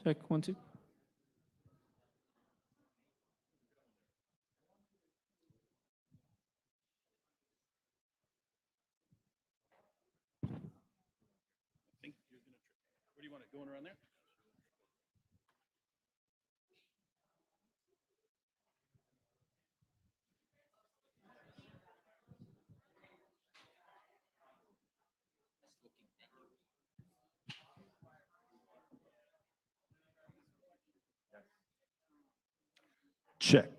Check, 1, 2. I think you're gonna trip. Where do you want it going around there? Check.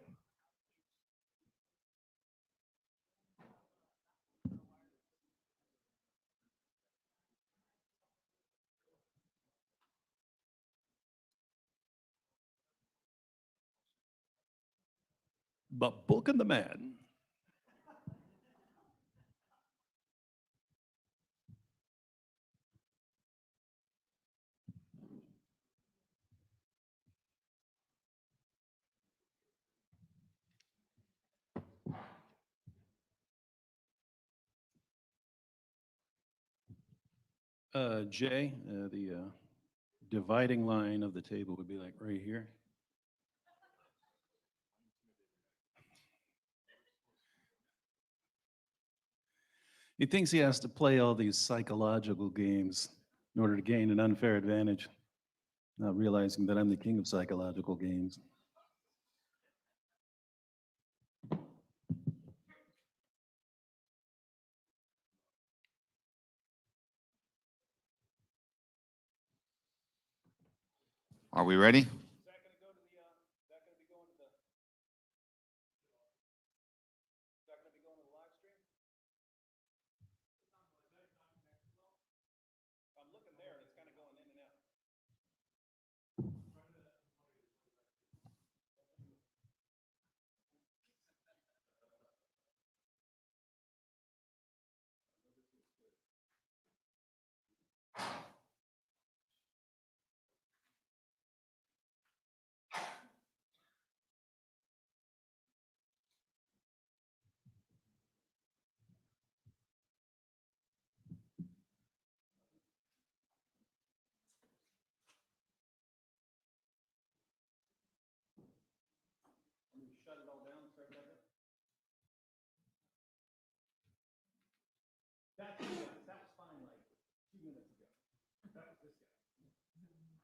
But booking the man. Jay, the dividing line of the table would be like right here. He thinks he has to play all these psychological games in order to gain an unfair advantage, not realizing that I'm the king of psychological games. Are we ready? Is that going to go to the, is that going to be going to the, is that going to be going to the live stream? I'm looking there and it's kind of going in and out. I'm going to shut it all down and start back up. That's you guys. That was fine like 2 minutes ago. That was this guy. You don't need it.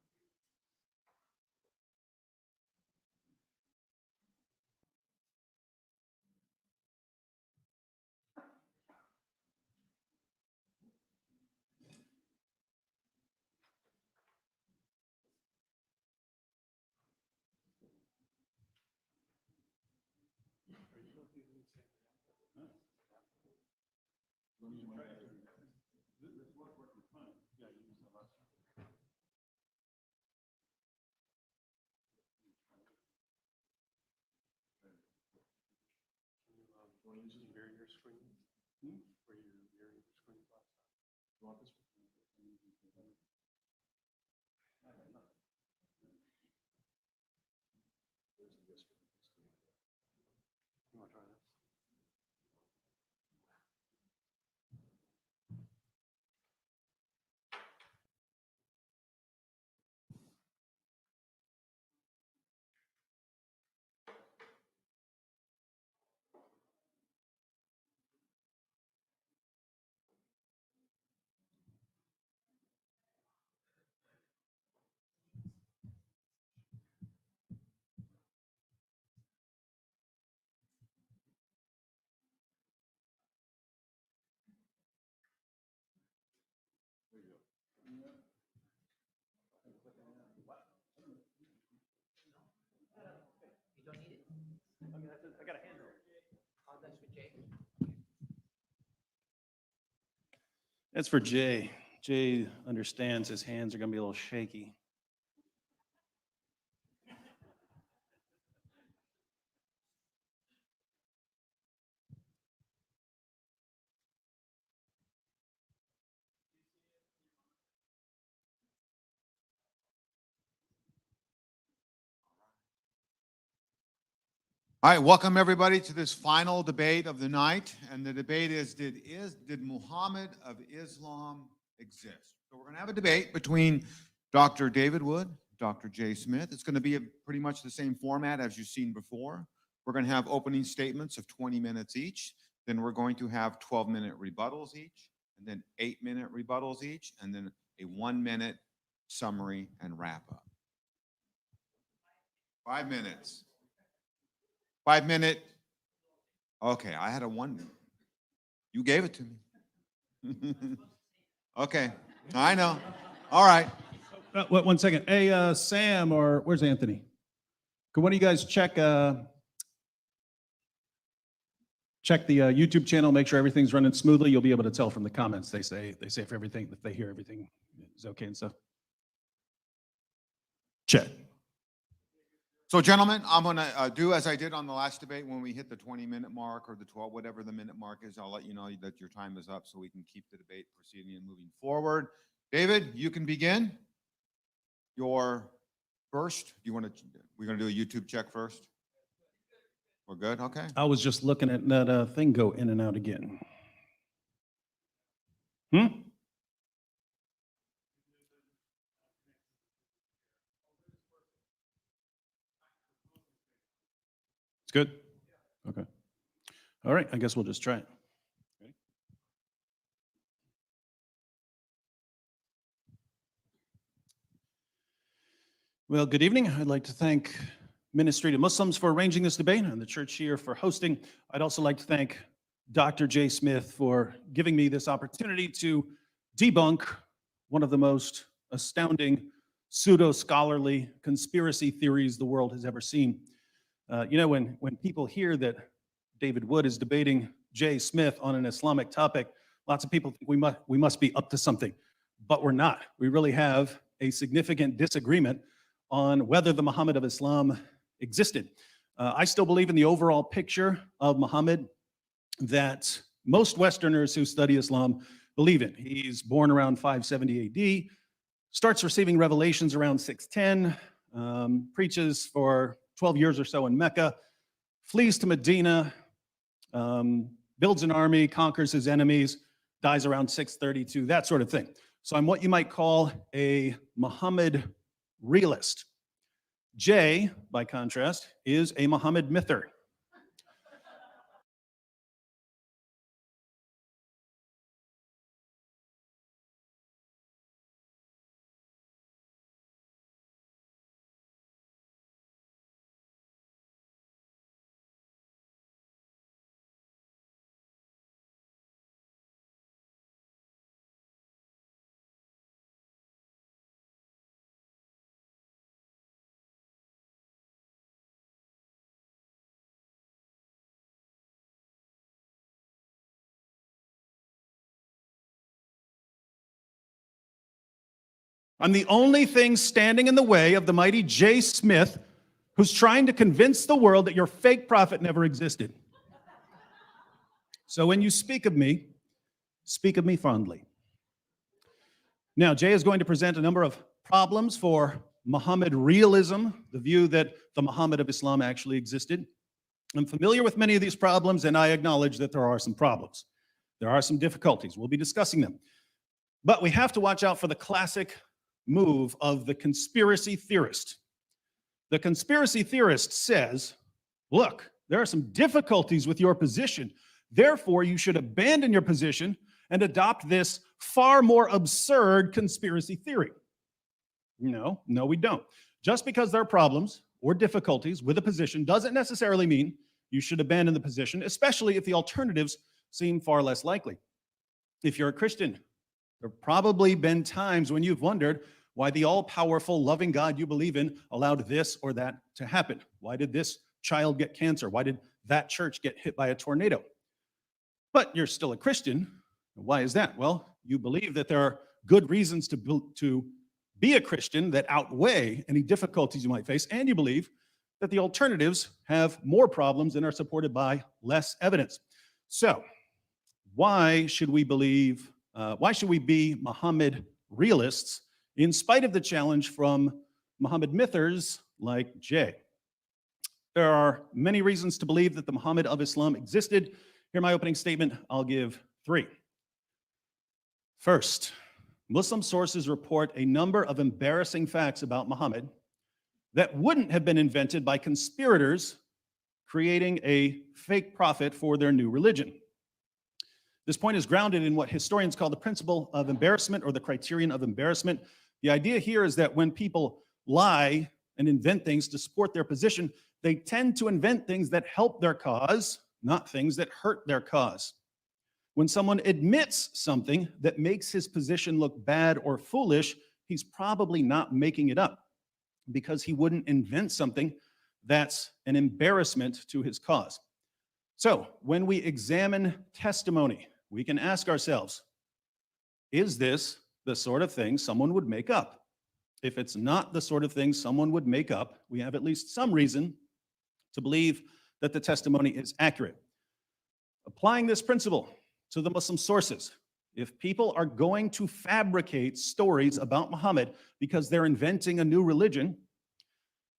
I got a handle. Oh, that's for Jay. That's for Jay. Jay understands his hands are going to be a little shaky. All right, welcome everybody to this final debate of the night. And the debate is, did Muhammad of Islam exist? So we're going to have a debate between Dr. David Wood, Dr. Jay Smith. It's going to be pretty much the same format as you've seen before. We're going to have opening statements of 20 minutes each. Then we're going to have 12-minute rebuttals each, and then 8-minute rebuttals each, and then a 1-minute summary and wrap up. 5 minutes. 5-minute. Okay, I had a 1 minute. You gave it to me. Okay, I know. All right. One second. Hey, Sam, or where's Anthony? Could one of you guys check the YouTube channel, make sure everything's running smoothly? You'll be able to tell from the comments. They say if everything, if they hear everything is okay and stuff. Check. So gentlemen, I'm going to do as I did on the last debate. When we hit the 20-minute mark or the 12, whatever the minute mark is, I'll let you know that your time is up so we can keep the debate proceeding and moving forward. David, you can begin your first. Do you want to, we're going to do a YouTube check first? We're good? Okay. I was just looking at that thing go in and out again. It's good? Okay. All right, I guess we'll just try it. Ready? Well, good evening. I'd like to thank Ministry to Muslims for arranging this debate and the church here for hosting. I'd also like to thank Dr. Jay Smith for giving me this opportunity to debunk one of the most astounding pseudo-scholarly conspiracy theories the world has ever seen. You know, when people hear that David Wood is debating Jay Smith on an Islamic topic, lots of people think we must be up to something, but we're not. We really have a significant disagreement on whether the Muhammad of Islam existed. I still believe in the overall picture of Muhammad that most Westerners who study Islam believe in. He's born around 570 AD, starts receiving revelations around 610, preaches for 12 years or so in Mecca, flees to Medina, builds an army, conquers his enemies, dies around 632, that sort of thing. So I'm what you might call a Muhammad realist. Jay, by contrast, is a Muhammad myther. I'm the only thing standing in the way of the mighty Jay Smith, who's trying to convince the world that your fake prophet never existed. So when you speak of me fondly. Now, Jay is going to present a number of problems for Muhammad realism, the view that the Muhammad of Islam actually existed. I'm familiar with many of these problems, and I acknowledge that there are some problems. There are some difficulties. We'll be discussing them. But we have to watch out for the classic move of the conspiracy theorist. The conspiracy theorist says, look, there are some difficulties with your position. Therefore, you should abandon your position and adopt this far more absurd conspiracy theory. No, we don't. Just because there are problems or difficulties with a position doesn't necessarily mean you should abandon the position, especially if the alternatives seem far less likely. If you're a Christian, there have probably been times when you've wondered why the all-powerful, loving God you believe in allowed this or that to happen. Why did this child get cancer? Why did that church get hit by a tornado? But you're still a Christian. Why is that? Well, you believe that there are good reasons to be a Christian that outweigh any difficulties you might face, and you believe that the alternatives have more problems and are supported by less evidence. So, why should we be Muhammad realists in spite of the challenge from Muhammad mythers like Jay? There are many reasons to believe that the Muhammad of Islam existed. Here my opening statement, I'll give 3. First, Muslim sources report a number of embarrassing facts about Muhammad that wouldn't have been invented by conspirators creating a fake prophet for their new religion. This point is grounded in what historians call the principle of embarrassment or the criterion of embarrassment. The idea here is that when people lie and invent things to support their position, they tend to invent things that help their cause, not things that hurt their cause. When someone admits something that makes his position look bad or foolish, he's probably not making it up, because he wouldn't invent something that's an embarrassment to his cause. So when we examine testimony, we can ask ourselves, is this the sort of thing someone would make up? If it's not the sort of thing someone would make up, we have at least some reason to believe that the testimony is accurate. Applying this principle to the Muslim sources, if people are going to fabricate stories about Muhammad because they're inventing a new religion,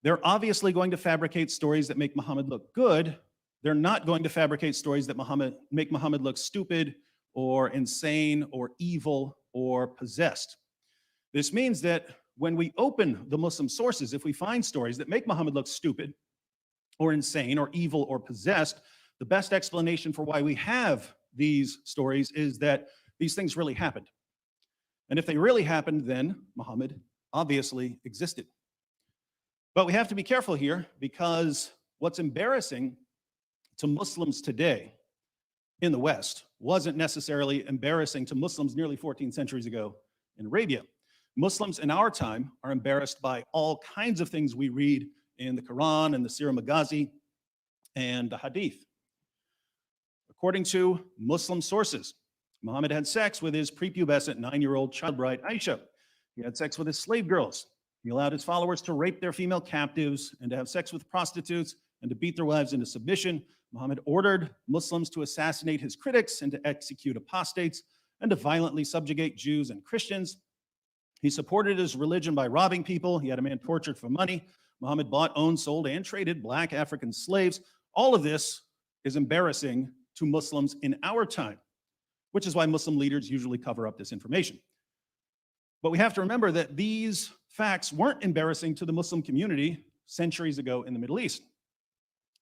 they're obviously going to fabricate stories that make Muhammad look good. They're not going to fabricate stories that make Muhammad look stupid or insane or evil or possessed. This means that when we open the Muslim sources, if we find stories that make Muhammad look stupid or insane or evil or possessed, the best explanation for why we have these stories is that these things really happened. And if they really happened, then Muhammad obviously existed. But we have to be careful here, because what's embarrassing to Muslims today in the West wasn't necessarily embarrassing to Muslims nearly 14 centuries ago in Arabia. Muslims in our time are embarrassed by all kinds of things we read in the Quran and the Sirah Maghazi and the Hadith. According to Muslim sources, Muhammad had sex with his prepubescent 9-year-old child bride Aisha. He had sex with his slave girls. He allowed his followers to rape their female captives and to have sex with prostitutes and to beat their wives into submission. Muhammad ordered Muslims to assassinate his critics and to execute apostates and to violently subjugate Jews and Christians. He supported his religion by robbing people. He had a man tortured for money. Muhammad bought, owned, sold, and traded black African slaves. All of this is embarrassing to Muslims in our time, which is why Muslim leaders usually cover up this information. But we have to remember that these facts weren't embarrassing to the Muslim community centuries ago in the Middle East.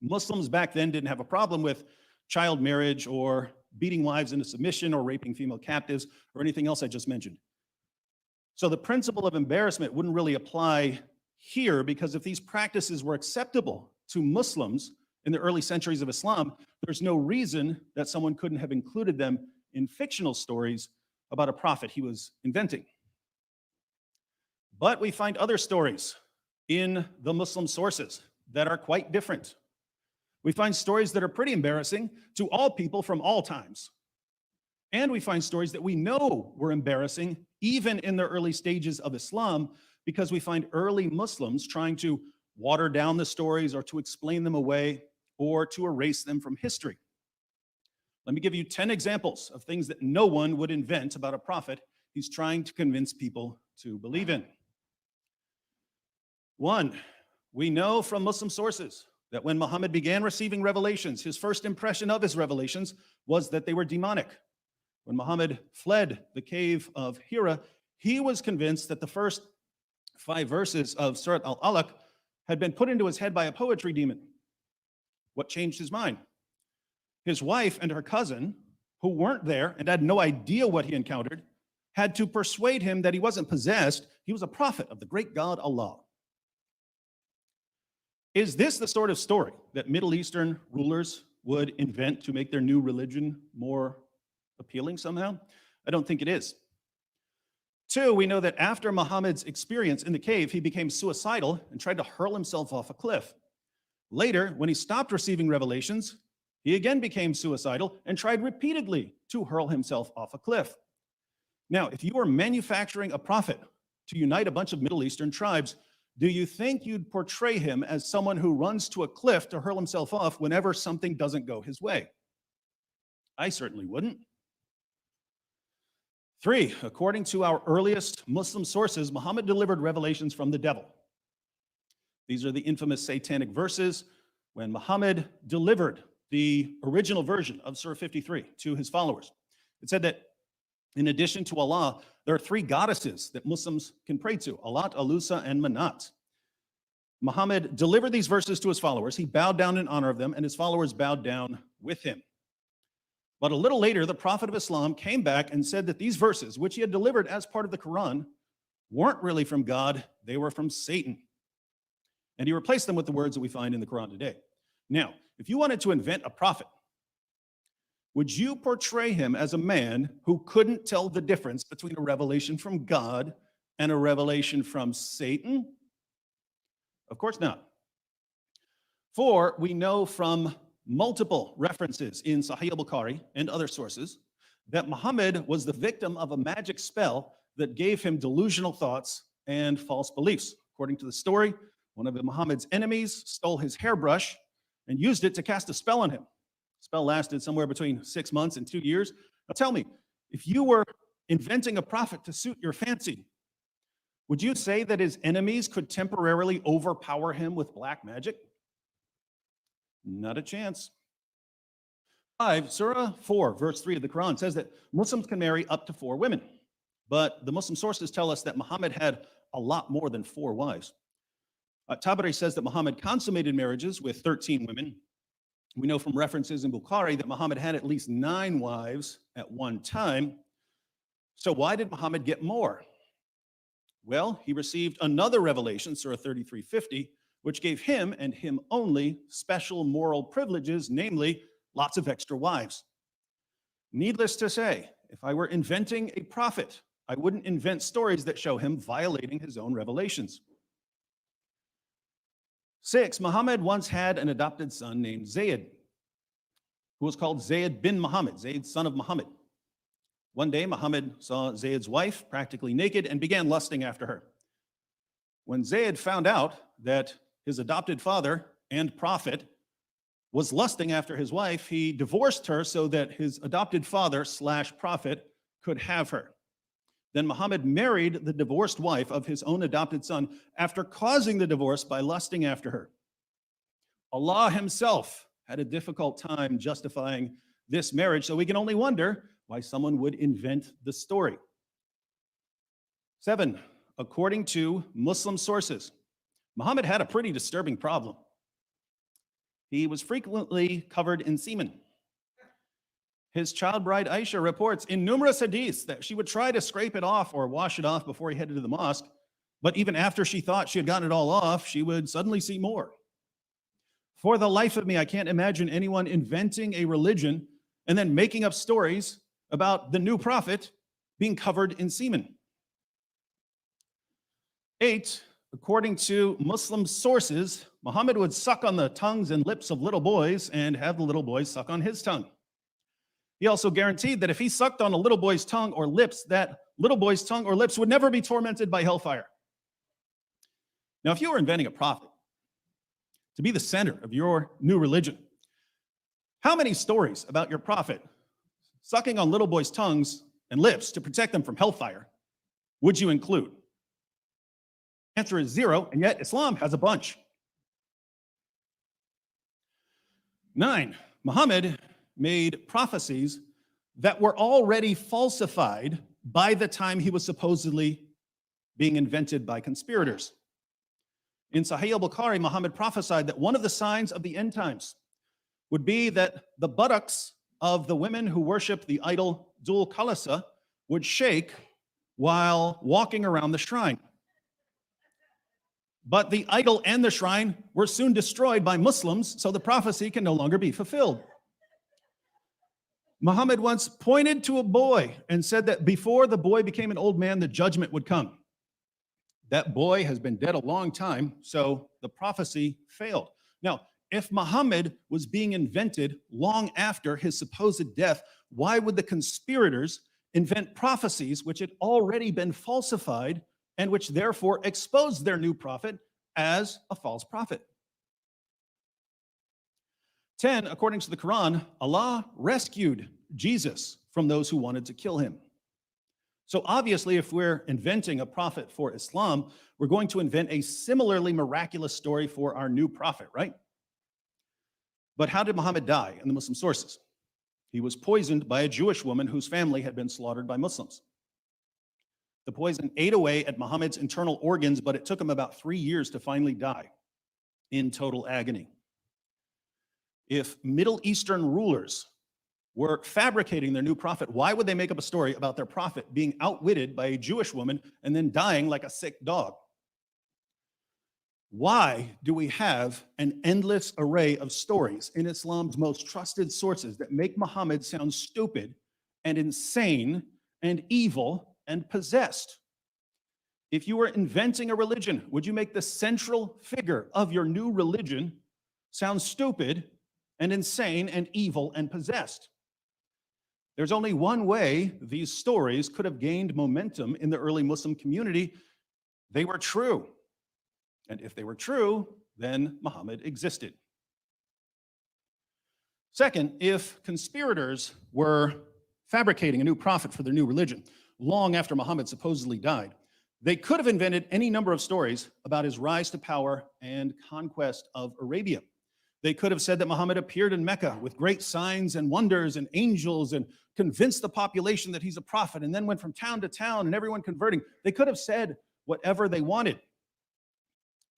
Muslims back then didn't have a problem with child marriage or beating wives into submission or raping female captives or anything else I just mentioned. So the principle of embarrassment wouldn't really apply here, because if these practices were acceptable to Muslims in the early centuries of Islam, there's no reason that someone couldn't have included them in fictional stories about a prophet he was inventing. But we find other stories in the Muslim sources that are quite different. We find stories that are pretty embarrassing to all people from all times. And we find stories that we know were embarrassing even in the early stages of Islam, because we find early Muslims trying to water down the stories or to explain them away or to erase them from history. Let me give you 10 examples of things that no one would invent about a prophet he's trying to convince people to believe in. 1, we know from Muslim sources that when Muhammad began receiving revelations, his first impression of his revelations was that they were demonic. When Muhammad fled the cave of Hira, he was convinced that the first 5 verses of Surat Al-Alaq had been put into his head by a poetry demon. What changed his mind? His wife and her cousin, who weren't there and had no idea what he encountered, had to persuade him that he wasn't possessed, he was a prophet of the great God Allah. Is this the sort of story that Middle Eastern rulers would invent to make their new religion more appealing somehow? I don't think it is. 2, we know that after Muhammad's experience in the cave, he became suicidal and tried to hurl himself off a cliff. Later, when he stopped receiving revelations, he again became suicidal and tried repeatedly to hurl himself off a cliff. Now, if you were manufacturing a prophet to unite a bunch of Middle Eastern tribes, do you think you'd portray him as someone who runs to a cliff to hurl himself off whenever something doesn't go his way? I certainly wouldn't. 3, according to our earliest Muslim sources, Muhammad delivered revelations from the devil. These are the infamous satanic verses when Muhammad delivered the original version of Surah 53 to his followers. It said that In addition to Allah, there are three goddesses that Muslims can pray to: Alat, Alusa, and Manat. Muhammad delivered these verses to his followers. He bowed down in honor of them, and his followers bowed down with him. But a little later, the Prophet of Islam came back and said that these verses, which he had delivered as part of the Quran, weren't really from God, they were from Satan. And he replaced them with the words that we find in the Quran today. Now, if you wanted to invent a prophet, would you portray him as a man who couldn't tell the difference between a revelation from God and a revelation from Satan? Of course not. For we know from multiple references in Sahih al-Bukhari and other sources that Muhammad was the victim of a magic spell that gave him delusional thoughts and false beliefs. According to the story, one of Muhammad's enemies stole his hairbrush and used it to cast a spell on him. The spell lasted somewhere between 6 months and 2 years. Now tell me, if you were inventing a prophet to suit your fancy, would you say that his enemies could temporarily overpower him with black magic? Not a chance. 5, Surah 4, verse 3 of the Quran says that Muslims can marry up to 4 women. But the Muslim sources tell us that Muhammad had a lot more than 4 wives. Tabari says that Muhammad consummated marriages with 13 women. We know from references in Bukhari that Muhammad had at least 9 wives at one time. So why did Muhammad get more? Well, he received another revelation, Surah 33:50, which gave him and him only special moral privileges, namely lots of extra wives. Needless to say, if I were inventing a prophet, I wouldn't invent stories that show him violating his own revelations. 6, Muhammad once had an adopted son named Zayd, who was called Zayd bin Muhammad, Zayd son of Muhammad. One day, Muhammad saw Zayd's wife practically naked and began lusting after her. When Zayd found out that his adopted father and prophet was lusting after his wife, he divorced her so that his adopted father/prophet could have her. Then Muhammad married the divorced wife of his own adopted son after causing the divorce by lusting after her. Allah himself had a difficult time justifying this marriage, so we can only wonder why someone would invent the story. 7, according to Muslim sources, Muhammad had a pretty disturbing problem. He was frequently covered in semen. His child bride Aisha reports in numerous hadiths that she would try to scrape it off or wash it off before he headed to the mosque, but even after she thought she had gotten it all off, she would suddenly see more. For the life of me, I can't imagine anyone inventing a religion and then making up stories about the new prophet being covered in semen. 8, according to Muslim sources, Muhammad would suck on the tongues and lips of little boys and have the little boys suck on his tongue. He also guaranteed that if he sucked on a little boy's tongue or lips, that little boy's tongue or lips would never be tormented by hellfire. Now, if you were inventing a prophet to be the center of your new religion, how many stories about your prophet sucking on little boys' tongues and lips to protect them from hellfire would you include? Answer is 0, and yet Islam has a bunch. 9, Muhammad made prophecies that were already falsified by the time he was supposedly being invented by conspirators. In Sahih al-Bukhari, Muhammad prophesied that one of the signs of the end times would be that the buttocks of the women who worship the idol Dul Khalasa would shake while walking around the shrine. But the idol and the shrine were soon destroyed by Muslims, so the prophecy can no longer be fulfilled. Muhammad once pointed to a boy and said that before the boy became an old man, the judgment would come. That boy has been dead a long time, so the prophecy failed. Now, if Muhammad was being invented long after his supposed death, why would the conspirators invent prophecies which had already been falsified and which therefore exposed their new prophet as a false prophet? 10, according to the Quran, Allah rescued Jesus from those who wanted to kill him. So obviously, if we're inventing a prophet for Islam, we're going to invent a similarly miraculous story for our new prophet, right? But how did Muhammad die in the Muslim sources? He was poisoned by a Jewish woman whose family had been slaughtered by Muslims. The poison ate away at Muhammad's internal organs, but it took him about 3 years to finally die in total agony. If Middle Eastern rulers were fabricating their new prophet, why would they make up a story about their prophet being outwitted by a Jewish woman and then dying like a sick dog? Why do we have an endless array of stories in Islam's most trusted sources that make Muhammad sound stupid and insane and evil and possessed? If you were inventing a religion, would you make the central figure of your new religion sound stupid and insane and evil and possessed? There's only one way these stories could have gained momentum in the early Muslim community. They were true. And if they were true, then Muhammad existed. Second, if conspirators were fabricating a new prophet for their new religion long after Muhammad supposedly died, they could have invented any number of stories about his rise to power and conquest of Arabia. They could have said that Muhammad appeared in Mecca with great signs and wonders and angels and convinced the population that he's a prophet and then went from town to town and everyone converting. They could have said whatever they wanted.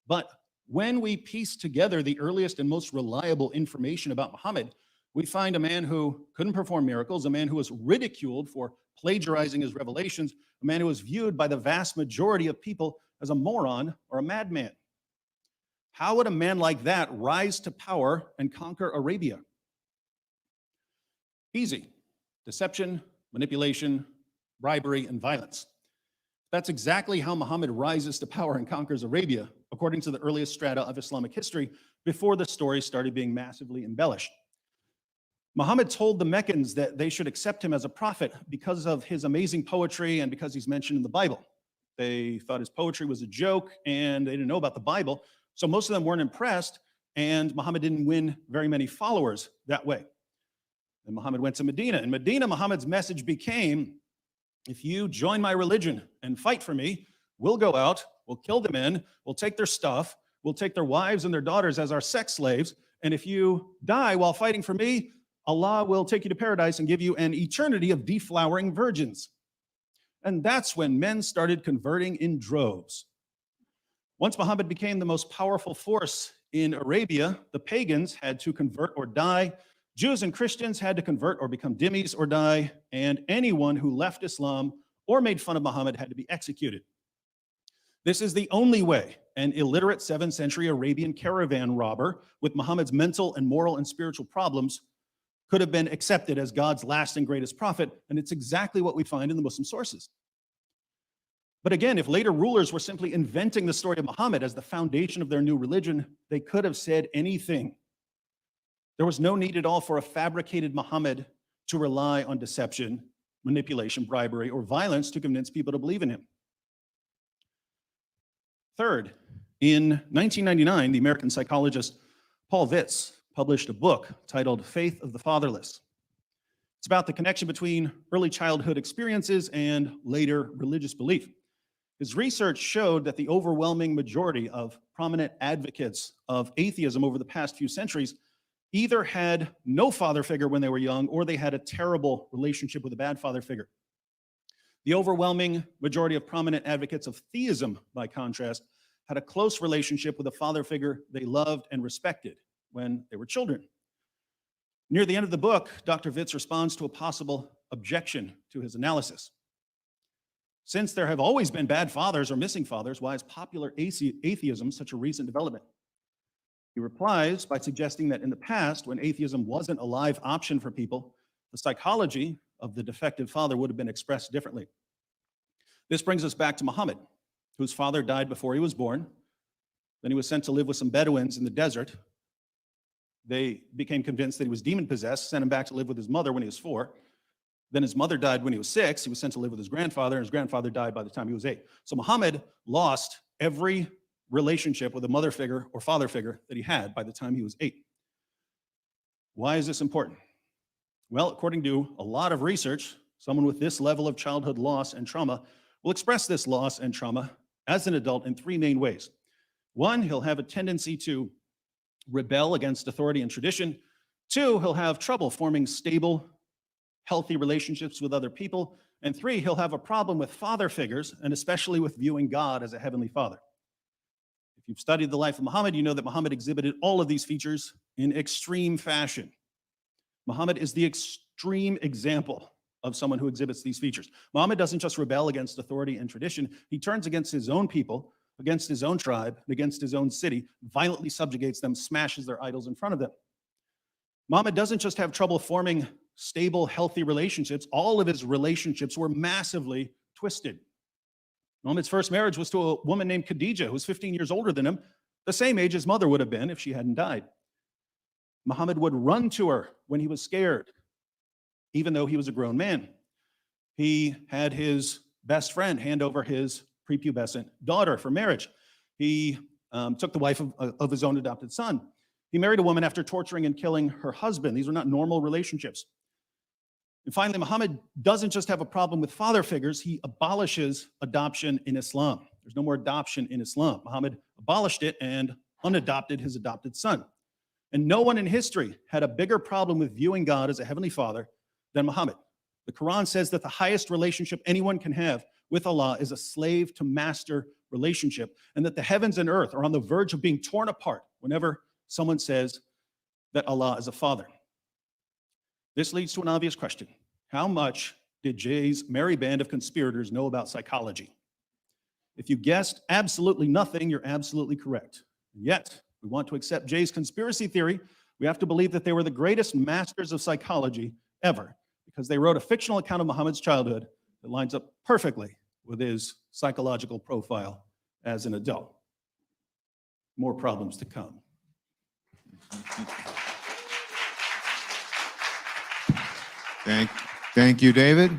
But when we piece together the earliest and most reliable information about Muhammad, we find a man who couldn't perform miracles, a man who was ridiculed for plagiarizing his revelations, a man who was viewed by the vast majority of people as a moron or a madman. How would a man like that rise to power and conquer Arabia? Easy. Deception, manipulation, bribery, and violence. That's exactly how Muhammad rises to power and conquers Arabia, according to the earliest strata of Islamic history, before the story started being massively embellished. Muhammad told the Meccans that they should accept him as a prophet because of his amazing poetry and because he's mentioned in the Bible. They thought his poetry was a joke and they didn't know about the Bible, so most of them weren't impressed, and Muhammad didn't win very many followers that way. And Muhammad went to Medina. In Medina, Muhammad's message became, if you join my religion and fight for me, we'll go out, we'll kill the men, we'll take their stuff, we'll take their wives and their daughters as our sex slaves, and if you die while fighting for me, Allah will take you to paradise and give you an eternity of deflowering virgins. And that's when men started converting in droves. Once Muhammad became the most powerful force in Arabia, the pagans had to convert or die. Jews and Christians had to convert or become dhimmis or die, and anyone who left Islam or made fun of Muhammad had to be executed. This is the only way an illiterate 7th century Arabian caravan robber with Muhammad's mental and moral and spiritual problems could have been accepted as God's last and greatest prophet, and it's exactly what we find in the Muslim sources. But again, if later rulers were simply inventing the story of Muhammad as the foundation of their new religion, they could have said anything. There was no need at all for a fabricated Muhammad to rely on deception, manipulation, bribery, or violence to convince people to believe in him. Third, in 1999, the American psychologist Paul Vitz published a book titled Faith of the Fatherless. It's about the connection between early childhood experiences and later religious belief. His research showed that the overwhelming majority of prominent advocates of atheism over the past few centuries either had no father figure when they were young or they had a terrible relationship with a bad father figure. The overwhelming majority of prominent advocates of theism, by contrast, had a close relationship with a father figure they loved and respected when they were children. Near the end of the book, Dr. Vitz responds to a possible objection to his analysis. Since there have always been bad fathers or missing fathers, why is popular atheism such a recent development? He replies by suggesting that in the past, when atheism wasn't a live option for people, the psychology of the defective father would have been expressed differently. This brings us back to Muhammad, whose father died before he was born. Then he was sent to live with some Bedouins in the desert. They became convinced that he was demon-possessed, sent him back to live with his mother when he was 4. Then his mother died when he was 6. He was sent to live with his grandfather, and his grandfather died by the time he was 8. So Muhammad lost every relationship with a mother figure or father figure that he had by the time he was 8. Why is this important? Well, according to a lot of research, someone with this level of childhood loss and trauma will express this loss and trauma as an adult in 3 main ways. 1, he'll have a tendency to rebel against authority and tradition. 2, he'll have trouble forming stable healthy relationships with other people. And 3, he'll have a problem with father figures, and especially with viewing God as a heavenly father. If you've studied the life of Muhammad, you know that Muhammad exhibited all of these features in extreme fashion. Muhammad is the extreme example of someone who exhibits these features. Muhammad doesn't just rebel against authority and tradition, he turns against his own people, against his own tribe, and against his own city, violently subjugates them, smashes their idols in front of them. Muhammad doesn't just have trouble forming stable, healthy relationships. All of his relationships were massively twisted. Muhammad's first marriage was to a woman named Khadijah, who was 15 years older than him, the same age his mother would have been if she hadn't died. Muhammad would run to her when he was scared, even though he was a grown man. He had his best friend hand over his prepubescent daughter for marriage. He took the wife of his own adopted son. He married a woman after torturing and killing her husband. These were not normal relationships. And finally, Muhammad doesn't just have a problem with father figures, he abolishes adoption in Islam. There's no more adoption in Islam. Muhammad abolished it and unadopted his adopted son. And no one in history had a bigger problem with viewing God as a heavenly father than Muhammad. The Quran says that the highest relationship anyone can have with Allah is a slave to master relationship, and that the heavens and earth are on the verge of being torn apart whenever someone says that Allah is a father. This leads to an obvious question. How much did Jay's merry band of conspirators know about psychology? If you guessed absolutely nothing, you're absolutely correct. And yet, we want to accept Jay's conspiracy theory, we have to believe that they were the greatest masters of psychology ever, because they wrote a fictional account of Muhammad's childhood that lines up perfectly with his psychological profile as an adult. More problems to come. Thank you, David.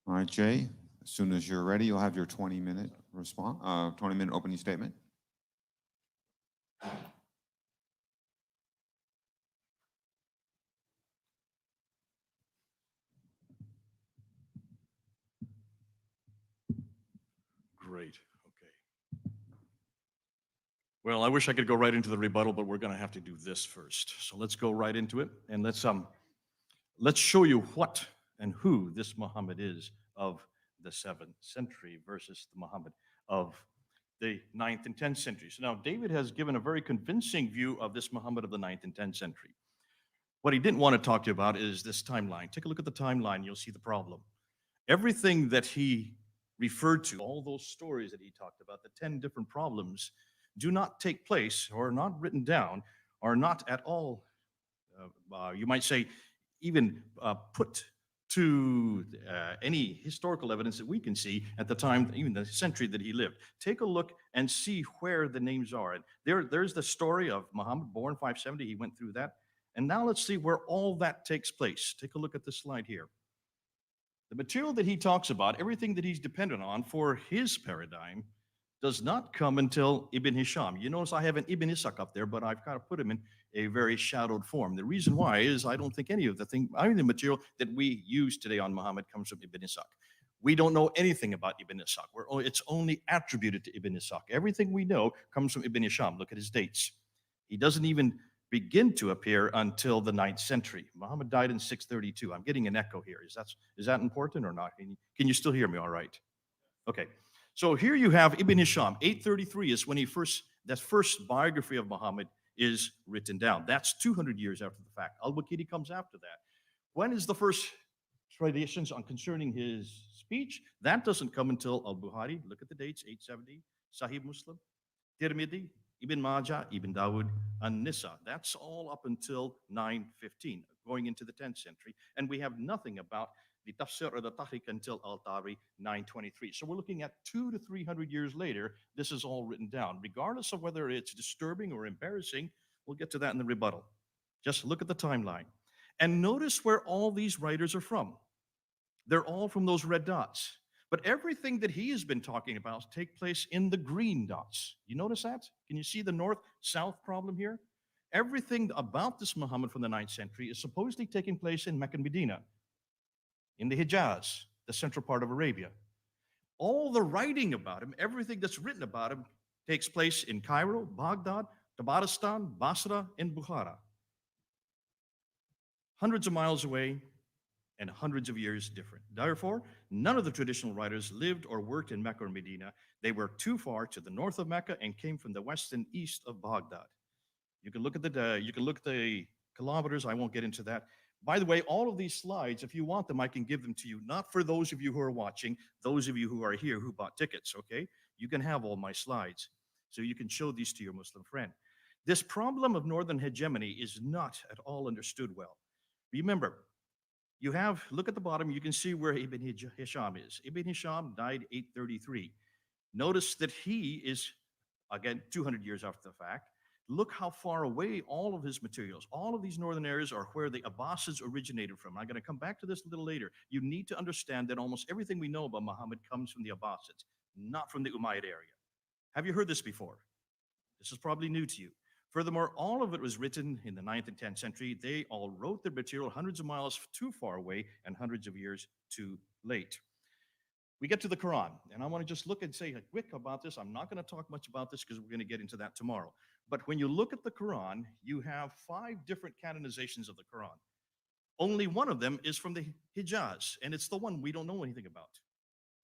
All right, Jay, as soon as you're ready, you'll have your 20-minute response, 20-minute opening statement. Great. Okay. Well, I wish I could go right into the rebuttal, but we're going to have to do this first. So let's go right into it, and let's show you what and who this Muhammad is of the 7th century versus the Muhammad of the 9th and 10th centuries. So now David has given a very convincing view of this Muhammad of the 9th and 10th century. What he didn't want to talk to you about is this timeline. Take a look at the timeline, you'll see the problem. Everything that he referred to, all those stories that he talked about, the 10 different problems, do not take place or are not written down, are not at all, you might say, even put to any historical evidence that we can see at the time, even the century that he lived. Take a look and see where the names are. And there's the story of Muhammad, born 570. He went through that. And now let's see where all that takes place. Take a look at this slide here. The material that he talks about, everything that he's dependent on for his paradigm, does not come until Ibn Hisham. You notice I have an Ibn Ishaq up there, but I've kind of put him in a very shadowed form. The reason why is I don't think any of the material that we use today on Muhammad comes from Ibn Ishaq. We don't know anything about Ibn Ishaq. It's only attributed to Ibn Ishaq. Everything we know comes from Ibn Hisham. Look at his dates. He doesn't even begin to appear until the 9th century. Muhammad died in 632. I'm getting an echo here. Is that important or not? Can you still hear me all right? Okay. So here you have Ibn Hisham. 833 is when that first biography of Muhammad is written down. That's 200 years after the fact. Al-Waqidi comes after that. When is the first traditions on concerning his speech? That doesn't come until Al-Bukhari. Look at the dates, 870. Sahih Muslim, Tirmidhi, Ibn Majah, Ibn Dawud, and Nisa. That's all up until 915, going into the 10th century. And we have nothing about the Tafsir or the Tahriq until Al-Tari, 923. So we're looking at 200 to 300 years later, this is all written down. Regardless of whether it's disturbing or embarrassing, we'll get to that in the rebuttal. Just look at the timeline. And notice where all these writers are from. They're all from those red dots. But everything that he has been talking about take place in the green dots. You notice that? Can you see the north-south problem here? Everything about this Muhammad from the 9th century is supposedly taking place in Mecca and Medina, in the Hijaz, the central part of Arabia. All the writing about him, everything that's written about him, takes place in Cairo, Baghdad, Tabaristan, Basra, and Bukhara. Hundreds of miles away and hundreds of years different. Therefore, none of the traditional writers lived or worked in Mecca or Medina. They were too far to the north of Mecca and came from the west and east of Baghdad. You can look at the kilometers. I won't get into that. By the way, all of these slides, if you want them, I can give them to you. Not for those of you who are watching, those of you who are here who bought tickets, okay? You can have all my slides. So you can show these to your Muslim friend. This problem of northern hegemony is not at all understood well. Remember, look at the bottom, you can see where Ibn Hisham is. Ibn Hisham died 833. Notice that he is, again, 200 years after the fact. Look how far away all of his materials, all of these northern areas are where the Abbasids originated from. I'm going to come back to this a little later. You need to understand that almost everything we know about Muhammad comes from the Abbasids, not from the Umayyad area. Have you heard this before? This is probably new to you. Furthermore, all of it was written in the 9th and 10th century. They all wrote their material hundreds of miles too far away and hundreds of years too late. We get to the Quran, and I want to just look and say quick about this. I'm not going to talk much about this because we're going to get into that tomorrow. But when you look at the Quran, you have 5 different canonizations of the Quran. Only one of them is from the Hijaz, and it's the one we don't know anything about.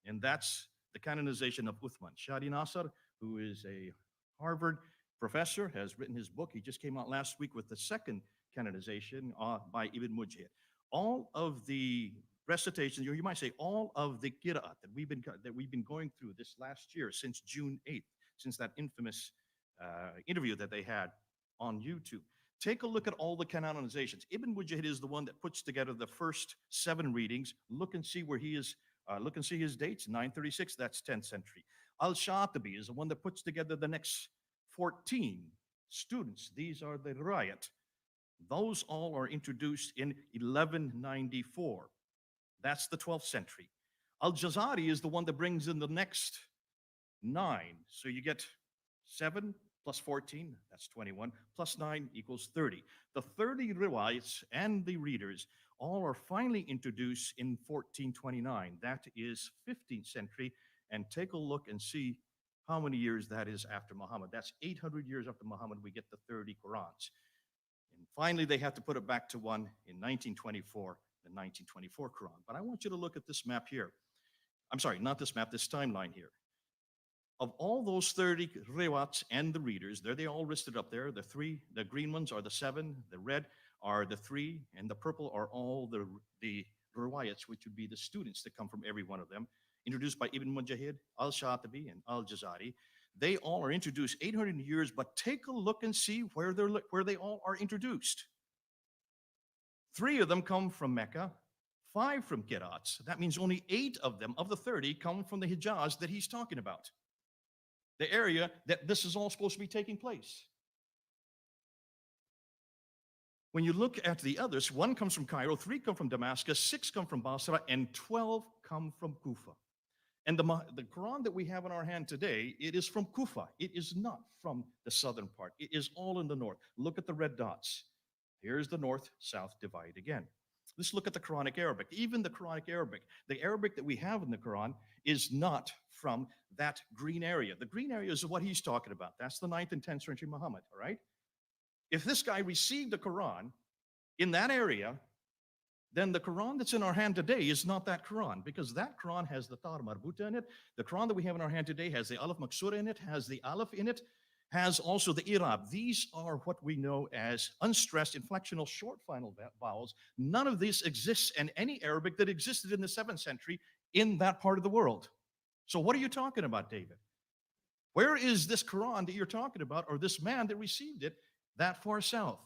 And that's the canonization of Uthman. Shadi Nasr, who is a Harvard professor, has written his book. He just came out last week with the second canonization by Ibn Mujahid. All of the recitations, or you might say all of the qira'at that we've been going through this last year since June 8th, since that infamous interview that they had on YouTube. Take a look at all the canonizations. Ibn Mujahid is the one that puts together the first 7 readings. Look and see where he is. Look and see his dates. 936, that's 10th century. Al-Shatibi is the one that puts together the next 14 students. These are the riot. Those all are introduced in 1194. That's the 12th century. Al-Jazari is the one that brings in the next 9. So you get 7 plus 14, that's 21, plus 9 equals 30. The 30 riwayats and the readers all are finally introduced in 1429. That is 15th century. And take a look and see how many years that is after Muhammad. That's 800 years after Muhammad, we get the 30 Qurans. And finally, they have to put it back to one in 1924, the 1924 Quran. But I want you to look at this map here. I'm sorry, not this map, this timeline here. Of all those 30 riwats and the readers, they all listed up there. The green ones are the 7, the red are the 3, and the purple are all the riwayats, which would be the students that come from every one of them, introduced by Ibn Mujahid, Al-Shatibi, and Al-Jazari. They all are introduced 800 years, but take a look and see where they all are introduced. 3 of them come from Mecca, 5 from Qira'ats. That means only 8 of them, of the 30, come from the Hijaz that he's talking about, the area that this is all supposed to be taking place. When you look at the others, 1 comes from Cairo, 3 come from Damascus, 6 come from Basra, and 12 come from Kufa. And the Quran that we have in our hand today, it is from Kufa. It is not from the southern part. It is all in the north. Look at the red dots. Here's the north-south divide again. Let's look at the Quranic Arabic. Even the Quranic Arabic, the Arabic that we have in the Quran is not from that green area. The green area is what he's talking about. That's the 9th and 10th century Muhammad, all right? If this guy received the Quran in that area, then the Quran that's in our hand today is not that Quran, because that Quran has the Ta Marbuta in it. The Quran that we have in our hand today has the Alif Maksura in it, has the Alif in it, has also the Irab. These are what we know as unstressed inflectional short final vowels. None of this exists in any Arabic that existed in the 7th century in that part of the world. So what are you talking about, David? Where is this Quran that you're talking about, or this man that received it that far south?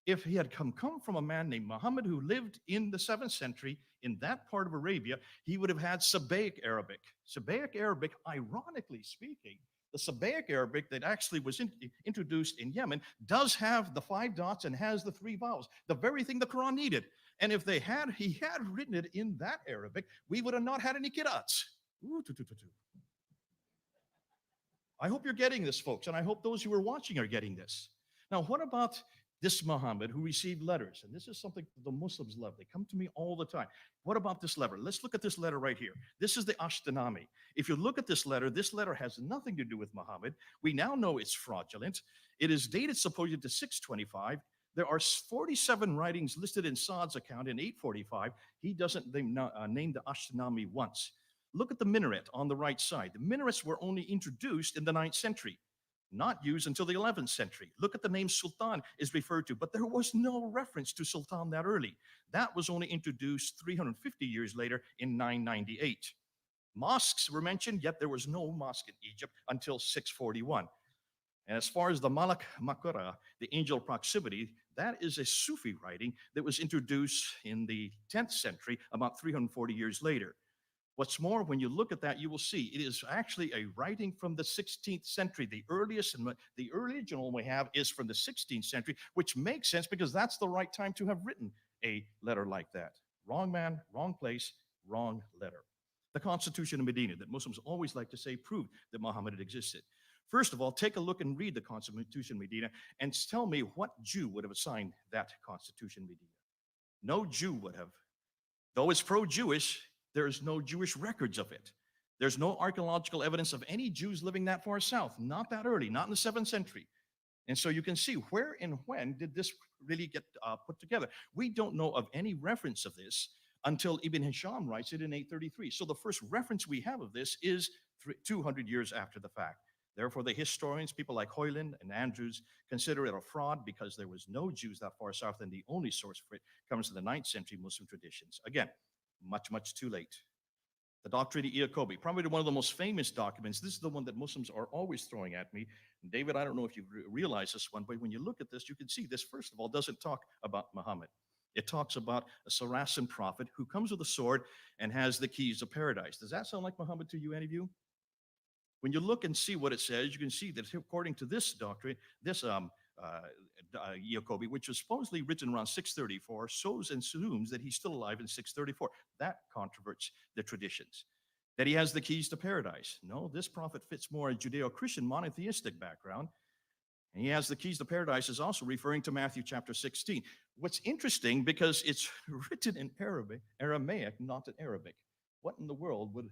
If he had come from a man named Muhammad who lived in the 7th century in that part of Arabia, he would have had Sabaic Arabic. Sabaic Arabic, ironically speaking, the Sabaic Arabic that actually was introduced in Yemen does have the 5 dots and has the 3 vowels, the very thing the Quran needed. And if he had written it in that Arabic, we would have not had any qira'ats. I hope you're getting this, folks, and I hope those who are watching are getting this. Now, what about this Muhammad who received letters, and this is something the Muslims love. They come to me all the time. What about this letter? Let's look at this letter right here. This is the Ashtanami. If you look at this letter has nothing to do with Muhammad. We now know it's fraudulent. It is dated supposedly to 625. There are 47 writings listed in Saad's account in 845. He doesn't name the Ashtanami once. Look at the minaret on the right side. The minarets were only introduced in the 9th century, not used until the 11th century. Look at the name Sultan is referred to, but there was no reference to Sultan that early. That was only introduced 350 years later in 998. Mosques were mentioned, yet there was no mosque in Egypt until 641. And as far as the Malak Makura, the angel proximity, that is a Sufi writing that was introduced in the 10th century, about 340 years later. What's more, when you look at that, you will see it is actually a writing from the 16th century. The earliest and the original we have is from the 16th century, which makes sense because that's the right time to have written a letter like that. Wrong man, wrong place, wrong letter. The Constitution of Medina that Muslims always like to say proved that Muhammad had existed. First of all, take a look and read the Constitution of Medina and tell me what Jew would have signed that Constitution of Medina. No Jew would have. Though it's pro-Jewish, there's no Jewish records of it. There's no archaeological evidence of any Jews living that far south, not that early, not in the 7th century. And so you can see where and when did this really get put together. We don't know of any reference of this until Ibn Hisham writes it in 833. So the first reference we have of this is 200 years after the fact. Therefore, the historians, people like Hoyland and Andrews, consider it a fraud because there was no Jews that far south, and the only source for it comes from the 9th century Muslim traditions. Again, much, much too late. The Doctrine of Iacobi, probably one of the most famous documents. This is the one that Muslims are always throwing at me. And David, I don't know if you realize this one, but when you look at this, you can see this, first of all, doesn't talk about Muhammad. It talks about a Saracen prophet who comes with a sword and has the keys of paradise. Does that sound like Muhammad to you, any of you? When you look and see what it says, you can see that according to this doctrine, this Iacobi, which was supposedly written around 634, shows and assumes that he's still alive in 634. That controverts the traditions. That he has the keys to paradise. No, this prophet fits more a Judeo-Christian monotheistic background. And he has the keys to paradise is also referring to Matthew chapter 16. What's interesting, because it's written in Aramaic, not in Arabic. What in the world would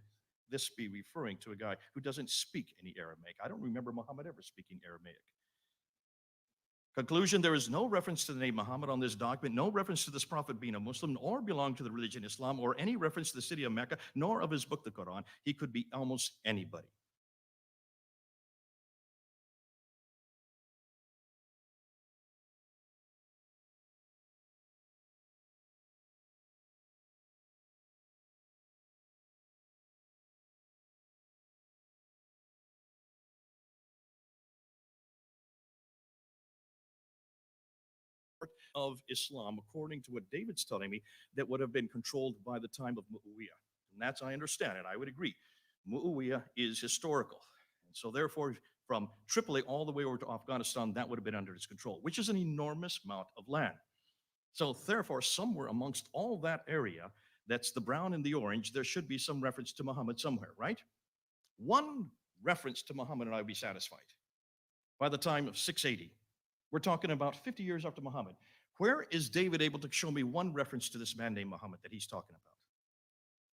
this be referring to a guy who doesn't speak any Aramaic? I don't remember Muhammad ever speaking Aramaic. Conclusion, there is no reference to the name Muhammad on this document, no reference to this prophet being a Muslim, or belong to the religion Islam, or any reference to the city of Mecca, nor of his book, the Quran. He could be almost anybody. Of Islam, according to what David's telling me, that would have been controlled by the time of Muawiyah. And that's, I understand, and I would agree. Muawiyah is historical. And so therefore, from Tripoli all the way over to Afghanistan, that would have been under his control, which is an enormous amount of land. So therefore, somewhere amongst all that area, that's the brown and the orange, there should be some reference to Muhammad somewhere, right? One reference to Muhammad and I would be satisfied. By the time of 680, we're talking about 50 years after Muhammad. Where is David able to show me one reference to this man named Muhammad that he's talking about?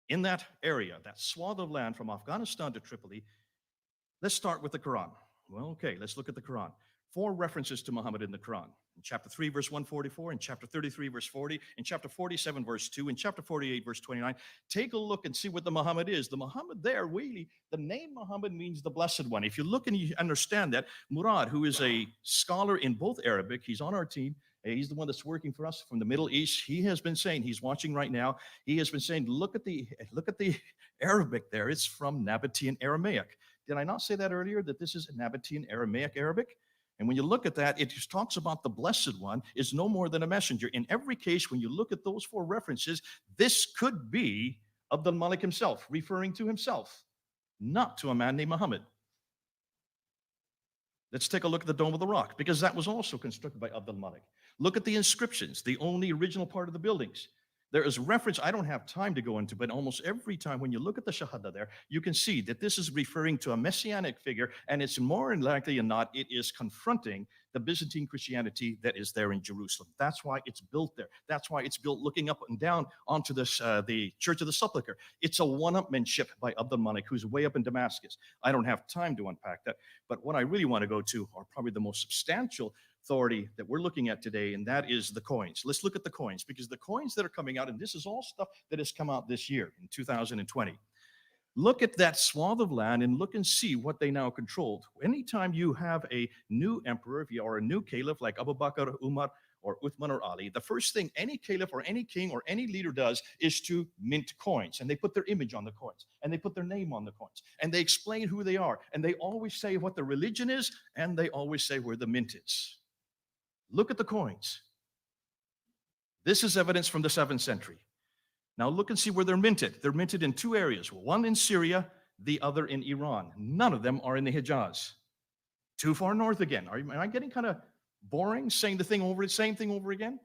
In that area, that swath of land from Afghanistan to Tripoli, let's start with the Quran. Well, okay, let's look at the Quran. 4 references to Muhammad in the Quran. In chapter 3, verse 144, in chapter 33, verse 40, in chapter 47, verse 2, in chapter 48, verse 29. Take a look and see what the Muhammad is. The Muhammad there, really, the name Muhammad means the blessed one. If you look and you understand that, Murad, who is a scholar in both Arabic, he's on our team, he's the one that's working for us from the Middle East. He has been saying, he's watching right now, he has been saying, look at the Arabic there. It's from Nabatean Aramaic. Did I not say that earlier, that this is Nabatean Aramaic Arabic? And when you look at that, it just talks about the Blessed One is no more than a messenger. In every case, when you look at those 4 references, this could be Abdul Malik himself, referring to himself, not to a man named Muhammad. Let's take a look at the Dome of the Rock, because that was also constructed by Abdul Malik. Look at the inscriptions, the only original part of the buildings. There is reference, I don't have time to go into, but almost every time when you look at the Shahada there, you can see that this is referring to a messianic figure, and it's more likely than not, it is confronting the Byzantine Christianity that is there in Jerusalem. That's why it's built there. That's why it's built looking up and down onto this, the Church of the Sepulchre. It's a one-upmanship by Abdul Malik, who's way up in Damascus. I don't have time to unpack that, but what I really want to go to are probably the most substantial authority that we're looking at today, and that is the coins. Let's look at the coins, because the coins that are coming out, and this is all stuff that has come out this year in 2020. Look at that swath of land and look and see what they now controlled. Anytime you have a new emperor or a new caliph like Abu Bakr, Umar, or Uthman or Ali, the first thing any caliph or any king or any leader does is to mint coins. And they put their image on the coins, and they put their name on the coins, and they explain who they are, and they always say what the religion is, and they always say where the mint is. Look at the coins. This is evidence from the 7th century. Now look and see where they're minted. They're minted in two areas, one in Syria, the other in Iran. None of them are in the Hijaz. Too far north again. Am I getting kind of boring saying the same thing over again?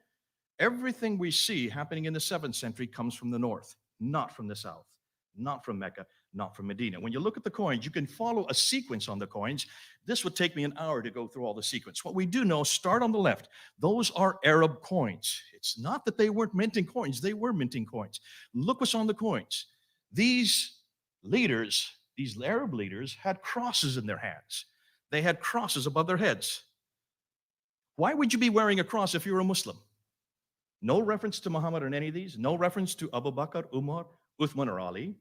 Everything we see happening in the 7th century comes from the north, not from the south, not from Mecca, not from Medina. When you look at the coins, you can follow a sequence on the coins. This would take me an hour to go through all the sequence. What we do know, start on the left. Those are Arab coins. It's not that they weren't minting coins. They were minting coins. Look what's on the coins. These leaders, these Arab leaders, had crosses in their hands. They had crosses above their heads. Why would you be wearing a cross if you're a Muslim? No reference to Muhammad in any of these. No reference to Abu Bakr, Umar, Uthman, or Ali.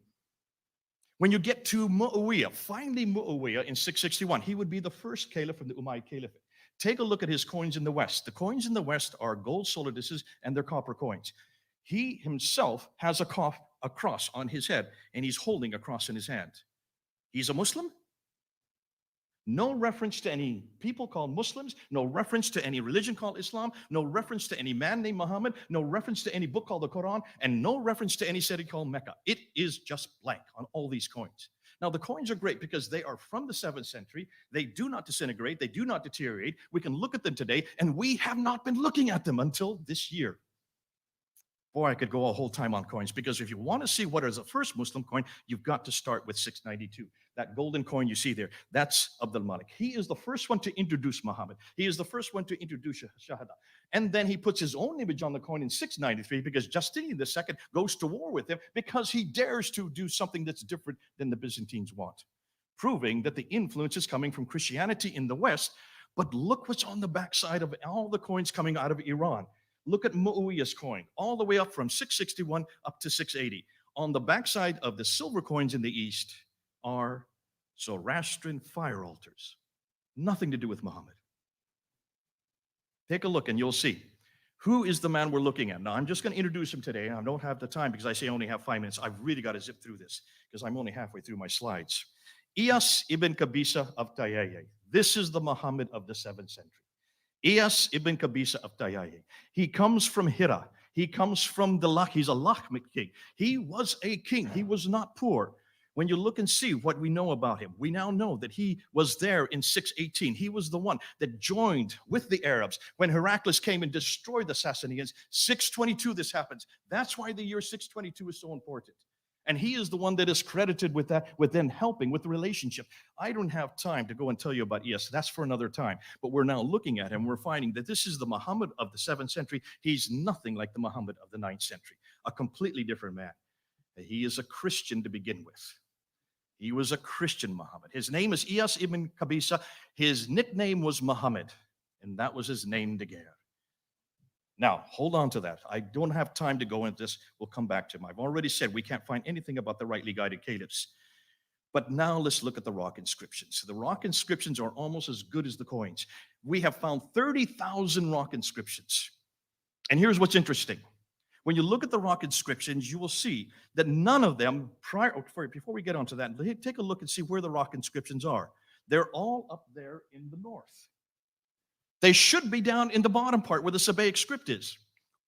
When you get to Muawiyah, finally Muawiyah in 661, he would be the first caliph from the Umayyad Caliphate. Take a look at his coins in the West. The coins in the West are gold soliduses and they're copper coins. He himself has a cross on his head, and he's holding a cross in his hand. He's a Muslim? No reference to any people called Muslims, no reference to any religion called Islam, no reference to any man named Muhammad, no reference to any book called the Quran, and no reference to any city called Mecca. It is just blank on all these coins. Now, the coins are great because they are from the 7th century. They do not disintegrate. They do not deteriorate. We can look at them today, and we have not been looking at them until this year. Boy, I could go a whole time on coins, because if you want to see what is the first Muslim coin, you've got to start with 692. That golden coin you see there, that's Abdul Malik. He is the first one to introduce Muhammad. He is the first one to introduce Shahada. And then he puts his own image on the coin in 693 because Justinian II goes to war with him because he dares to do something that's different than the Byzantines want, proving that the influence is coming from Christianity in the West. But look what's on the backside of all the coins coming out of Iran. Look at Muawiyah's coin, all the way up from 661 up to 680. On the backside of the silver coins in the East are Zoroastrian fire altars. Nothing to do with Muhammad. Take a look and you'll see. Who is the man we're looking at? Now, I'm just going to introduce him today. I don't have the time because I say I only have 5 minutes. I've really got to zip through this because I'm only halfway through my slides. Iyas ibn Qabisa of Tayyiye. This is the Muhammad of the 7th century. Iyas ibn Qabisa of Tayyiye. He comes from Hira. He comes from the Lach. He's a Lakhmid king. He was a king. He was not poor. When you look and see what we know about him, we now know that he was there in 618. He was the one that joined with the Arabs when Heraclius came and destroyed the Sassanians. 622 this happens. That's why the year 622 is so important. And he is the one that is credited with that, with then helping with the relationship. I don't have time to go and tell you about Iyas. That's for another time. But we're now looking at him. We're finding that this is the Muhammad of the 7th century. He's nothing like the Muhammad of the 9th century. A completely different man. He is a Christian to begin with. He was a Christian Muhammad. His name is Iyas ibn Qabisa. His nickname was Muhammad, and that was his name de guerre. Now, hold on to that. I don't have time to go into this. We'll come back to him. I've already said we can't find anything about the rightly guided caliphs. But now let's look at the rock inscriptions. The rock inscriptions are almost as good as the coins. We have found 30,000 rock inscriptions. And here's what's interesting. When you look at the rock inscriptions, you will see that none of them, before we get onto that, take a look and see where the rock inscriptions are. They're all up there in the north. They should be down in the bottom part where the Sabaic script is.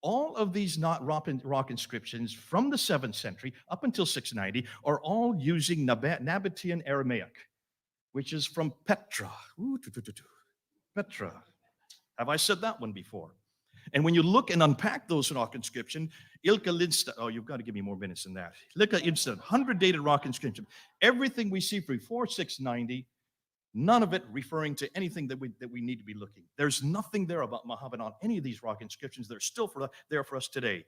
All of these rock inscriptions from the 7th century up until 690 are all using Nabatean Aramaic, which is from Petra. Petra. Have I said that one before? And when you look and unpack those rock inscriptions, Ilka Lindstad, oh, you've got to give me more minutes than that. Ilka Lindstad, 100 dated rock inscription. Everything we see before 690, none of it referring to anything that we need to be looking. There's nothing there about Muhammad on any of these rock inscriptions. They're still there for us today.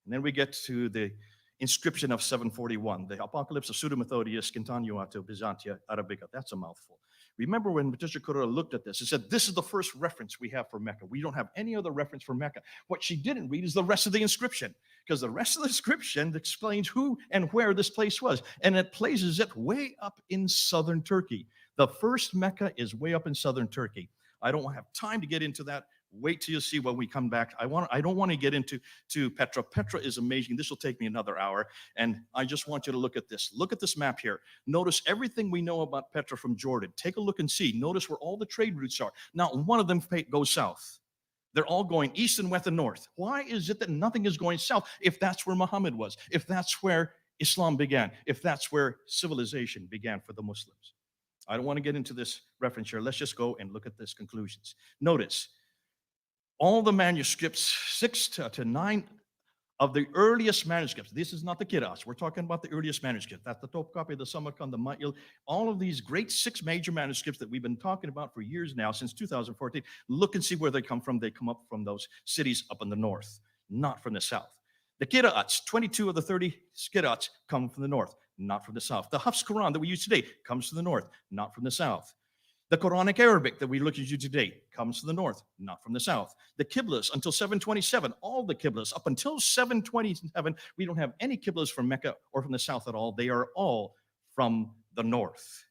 And then we get to the inscription of 741, the Apocalypse of Pseudo-Methodius Continuato Byzantia Arabica. That's a mouthful. Remember when Patricia Correa looked at this and said, this is the first reference we have for Mecca. We don't have any other reference for Mecca. What she didn't read is the rest of the inscription, because the rest of the inscription explains who and where this place was. And it places it way up in southern Turkey. The first Mecca is way up in southern Turkey. I don't have time to get into that. Wait till you see when we come back. I don't want to get into Petra. Petra is amazing. This will take me another hour. And I just want you to look at this. Look at this map here. Notice everything we know about Petra from Jordan. Take a look and see. Notice where all the trade routes are. Not one of them goes south. They're all going east and west and north. Why is it that nothing is going south if that's where Muhammad was, if that's where Islam began, if that's where civilization began for the Muslims? I don't want to get into this reference here. Let's just go and look at this conclusions. Notice all the manuscripts, 6 to 9 of the earliest manuscripts. This is not the Kiras. We're talking about the earliest manuscript. That's the Topkapi, the Samarkand, the Ma'il. All of these great 6 major manuscripts that we've been talking about for years now, since 2014. Look and see where they come from. They come up from those cities up in the north, not from the south. The Qira'ats, 22 of the 30 Qira'ats come from the north, not from the south. The Hafs Quran that we use today comes from the north, not from the south. The Quranic Arabic that we look at today comes from the north, not from the south. The Qiblas until 727, all the Qiblas up until 727, we don't have any Qiblas from Mecca or from the south at all. They are all from the north.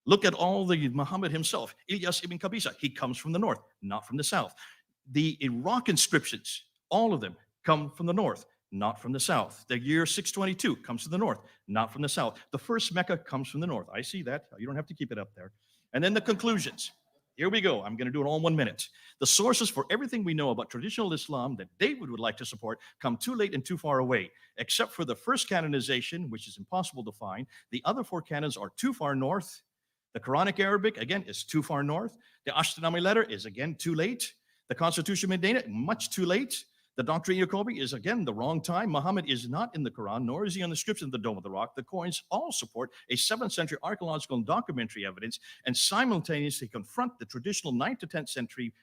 Look at all the Muhammad himself. Ilyas ibn Qabisa, he comes from the north, not from the south. The Iraq inscriptions, all of them come from the north, not from the south. The year 622 comes from the north, not from the south. The first Mecca comes from the north. I see that. You don't have to keep it up there. And then the conclusions. Here we go. I'm going to do it all in 1 minute. The sources for everything we know about traditional Islam that David would like to support come too late and too far away, except for the first canonization, which is impossible to find. The other 4 canons are too far north. The Quranic Arabic, again, is too far north. The Ashtanami letter is, again, too late. The Constitution Medina, much too late. The Doctrine Jacobi is, again, the wrong time. Muhammad is not in the Quran, nor is he on the inscription of the Dome of the Rock. The coins all support a 7th century archaeological and documentary evidence and simultaneously confront the traditional 9th to 10th century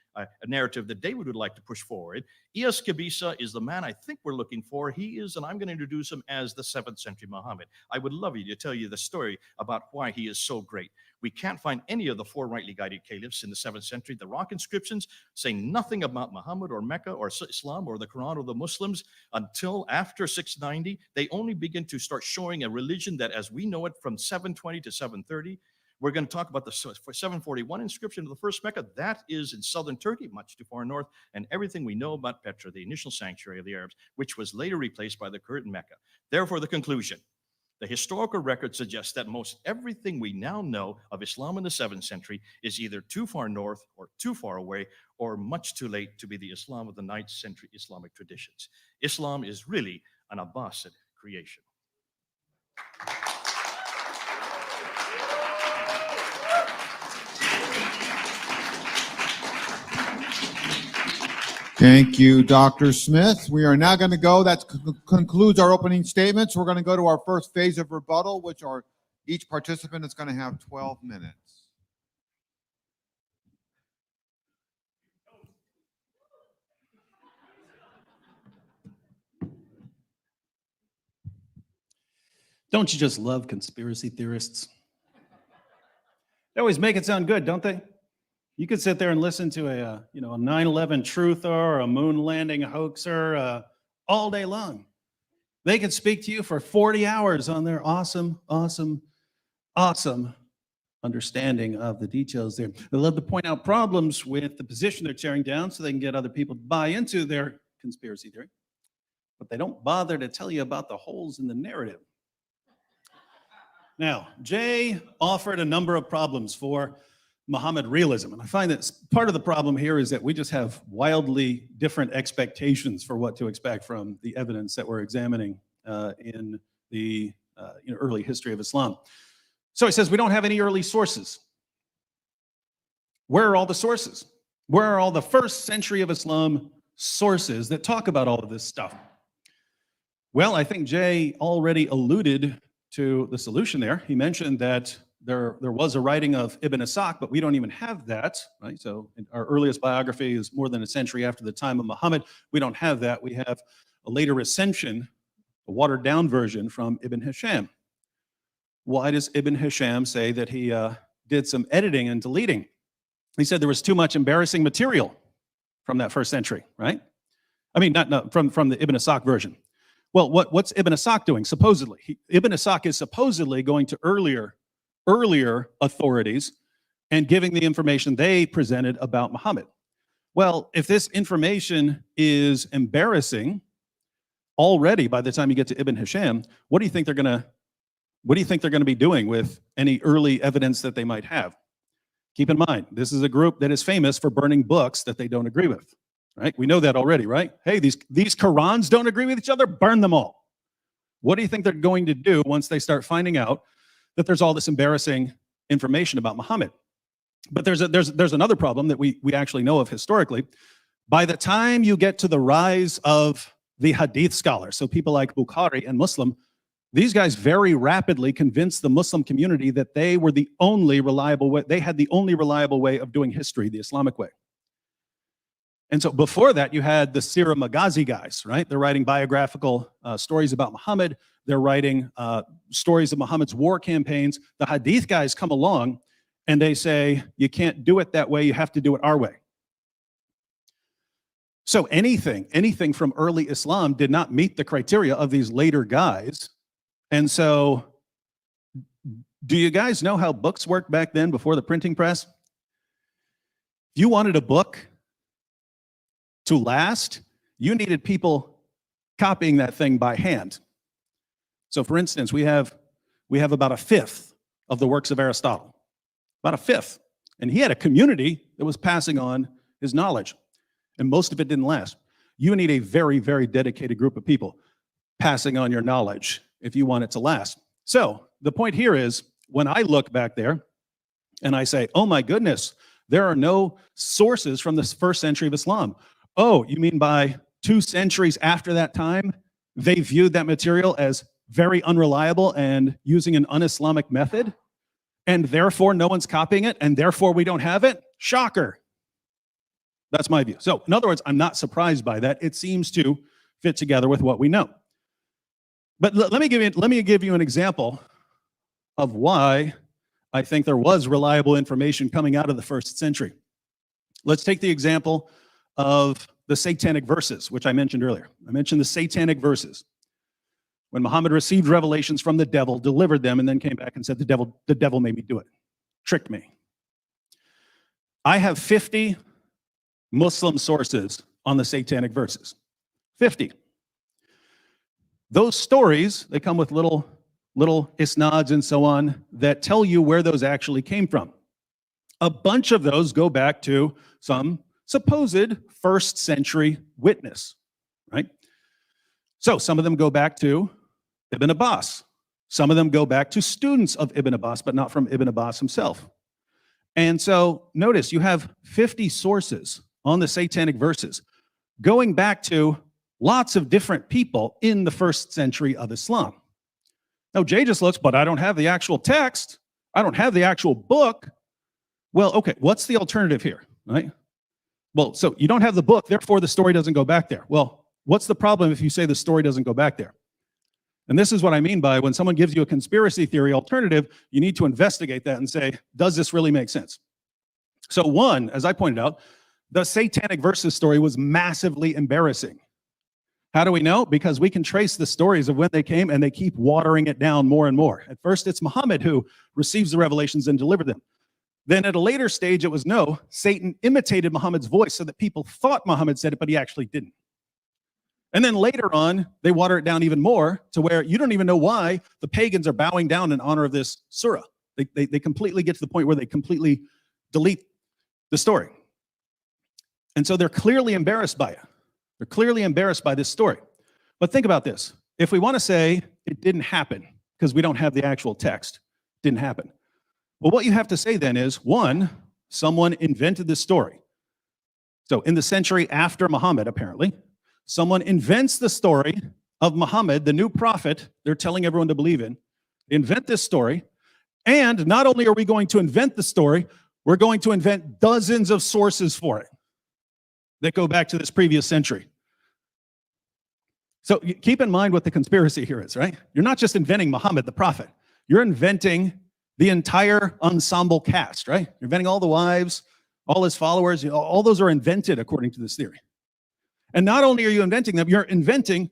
narrative that David would like to push forward. Ilyas Qabisa is the man I think we're looking for. He is, and I'm going to introduce him as the 7th century Muhammad. I would love you to tell you the story about why he is so great. We can't find any of the 4 rightly guided caliphs in the 7th century. The rock inscriptions say nothing about Muhammad or Mecca or Islam or the Quran or the Muslims until after 690. They only begin to start showing a religion that as we know it from 720 to 730. We're going to talk about the 741 inscription of the first Mecca. That is in southern Turkey, much too far north, and everything we know about Petra, the initial sanctuary of the Arabs, which was later replaced by the current Mecca. Therefore, the conclusion. The historical record suggests that most everything we now know of Islam in the 7th century is either too far north or too far away or much too late to be the Islam of the 9th century Islamic traditions. Islam is really an Abbasid creation. Thank you, Dr. Smith. We are now going to go. That concludes our opening statements. We're going to go to our first phase of rebuttal, which are each participant is going to have 12 minutes. Don't you just love conspiracy theorists? They always make it sound good, don't they? You could sit there and listen to a 9/11 truther or a moon landing hoaxer all day long. They could speak to you for 40 hours on their awesome understanding of the details there. They love to point out problems with the position they're tearing down so they can get other people to buy into their conspiracy theory. But they don't bother to tell you about the holes in the narrative. Now, Jay offered a number of problems for Muhammad realism. And I find that part of the problem here is that we just have wildly different expectations for what to expect from the evidence that we're examining in the early history of Islam. So he says we don't have any early sources. Where are all the sources? Where are all the 1st century of Islam sources that talk about all of this stuff? Well, I think Jay already alluded to the solution there. He mentioned that there was a writing of Ibn Ishaq, but we don't even have that, right? So our earliest biography is more than a century after the time of Muhammad. We don't have that. We have a later recension, a watered down version from Ibn Hisham. Why does Ibn Hisham say that he did some editing and deleting? He said there was too much embarrassing material from that first century, right? I mean, not from the Ibn Ishaq version. Well, what's Ibn Ishaq doing, supposedly? Ibn Ishaq is supposedly going to earlier authorities and giving the information they presented about Muhammad. Well, if this information is embarrassing already by the time you get to Ibn Hisham, what do you think they're going to be doing with any early evidence that they might have? Keep in mind, this is a group that is famous for burning books that they don't agree with, right? We know that already, right? Hey, these Qurans don't agree with each other, burn them all. What do you think they're going to do once they start finding out that there's all this embarrassing information about Muhammad? But there's another problem that we actually know of historically. By the time you get to the rise of the Hadith scholars, so people like Bukhari and Muslim, these guys very rapidly convinced the Muslim community that they were the only reliable way, they had the only reliable way of doing history, the Islamic way. And so before that, you had the Sirah Maghazi guys, right? They're writing biographical stories about Muhammad. They're writing stories of Muhammad's war campaigns. The Hadith guys come along and they say, you can't do it that way, you have to do it our way. So anything from early Islam did not meet the criteria of these later guys. And so, do you guys know how books worked back then before the printing press? If you wanted a book to last, you needed people copying that thing by hand. So for instance, we have about a fifth of the works of Aristotle, about a fifth. And he had a community that was passing on his knowledge, and most of it didn't last. You need a very, very dedicated group of people passing on your knowledge if you want it to last. So the point here is, when I look back there and I say, oh my goodness, there are no sources from the first century of Islam. Oh, you mean by 2 centuries after that time, they viewed that material as very unreliable and using an un-Islamic method, and therefore no one's copying it, and therefore we don't have it? Shocker. That's my view. So in other words, I'm not surprised by that. It seems to fit together with what we know. But let me give you an example of why I think there was reliable information coming out of the first century. Let's take the example of the satanic verses, which I mentioned earlier. I mentioned the satanic verses. When Muhammad received revelations from the devil, delivered them, and then came back and said, the devil made me do it, tricked me. I have 50 Muslim sources on the satanic verses. 50. Those stories, they come with little isnads and so on that tell you where those actually came from. A bunch of those go back to some supposed first century witness, right? So some of them go back to Ibn Abbas. Some of them go back to students of Ibn Abbas, but not from Ibn Abbas himself. And so notice you have 50 sources on the satanic verses going back to lots of different people in the first century of Islam. Now, Jay just looks, but I don't have the actual text. I don't have the actual book. Well, okay, what's the alternative here, right? Well, so you don't have the book, therefore the story doesn't go back there. Well, what's the problem if you say the story doesn't go back there? And this is what I mean by when someone gives you a conspiracy theory alternative, you need to investigate that and say, does this really make sense? So one, as I pointed out, the satanic verses story was massively embarrassing. How do we know? Because we can trace the stories of when they came, and they keep watering it down more and more. At first, it's Muhammad who receives the revelations and delivered them. Then at a later stage, it was no, Satan imitated Muhammad's voice so that people thought Muhammad said it, but he actually didn't. And then later on, they water it down even more to where you don't even know why the pagans are bowing down in honor of this surah. They completely get to the point where they completely delete the story. And so they're clearly embarrassed by it. They're clearly embarrassed by this story. But think about this. If we want to say it didn't happen because we don't have the actual text, didn't happen. Well, what you have to say then is, one, someone invented this story. So in the century after Muhammad, apparently, someone invents the story of Muhammad, the new prophet they're telling everyone to believe in. They invent this story. And not only are we going to invent the story, we're going to invent dozens of sources for it that go back to this previous century. So keep in mind what the conspiracy here is, right? You're not just inventing Muhammad, the prophet. You're inventing the entire ensemble cast, right? You're inventing all the wives, all his followers, all those are invented according to this theory. And not only are you inventing them, you're inventing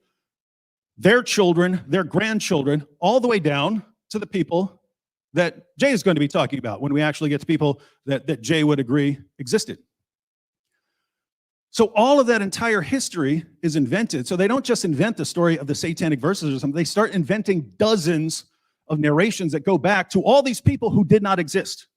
their children, their grandchildren, all the way down to the people that Jay is going to be talking about when we actually get to people that Jay would agree existed. So all of that entire history is invented. So they don't just invent the story of the satanic verses or something. They start inventing dozens of narrations that go back to all these people who did not exist.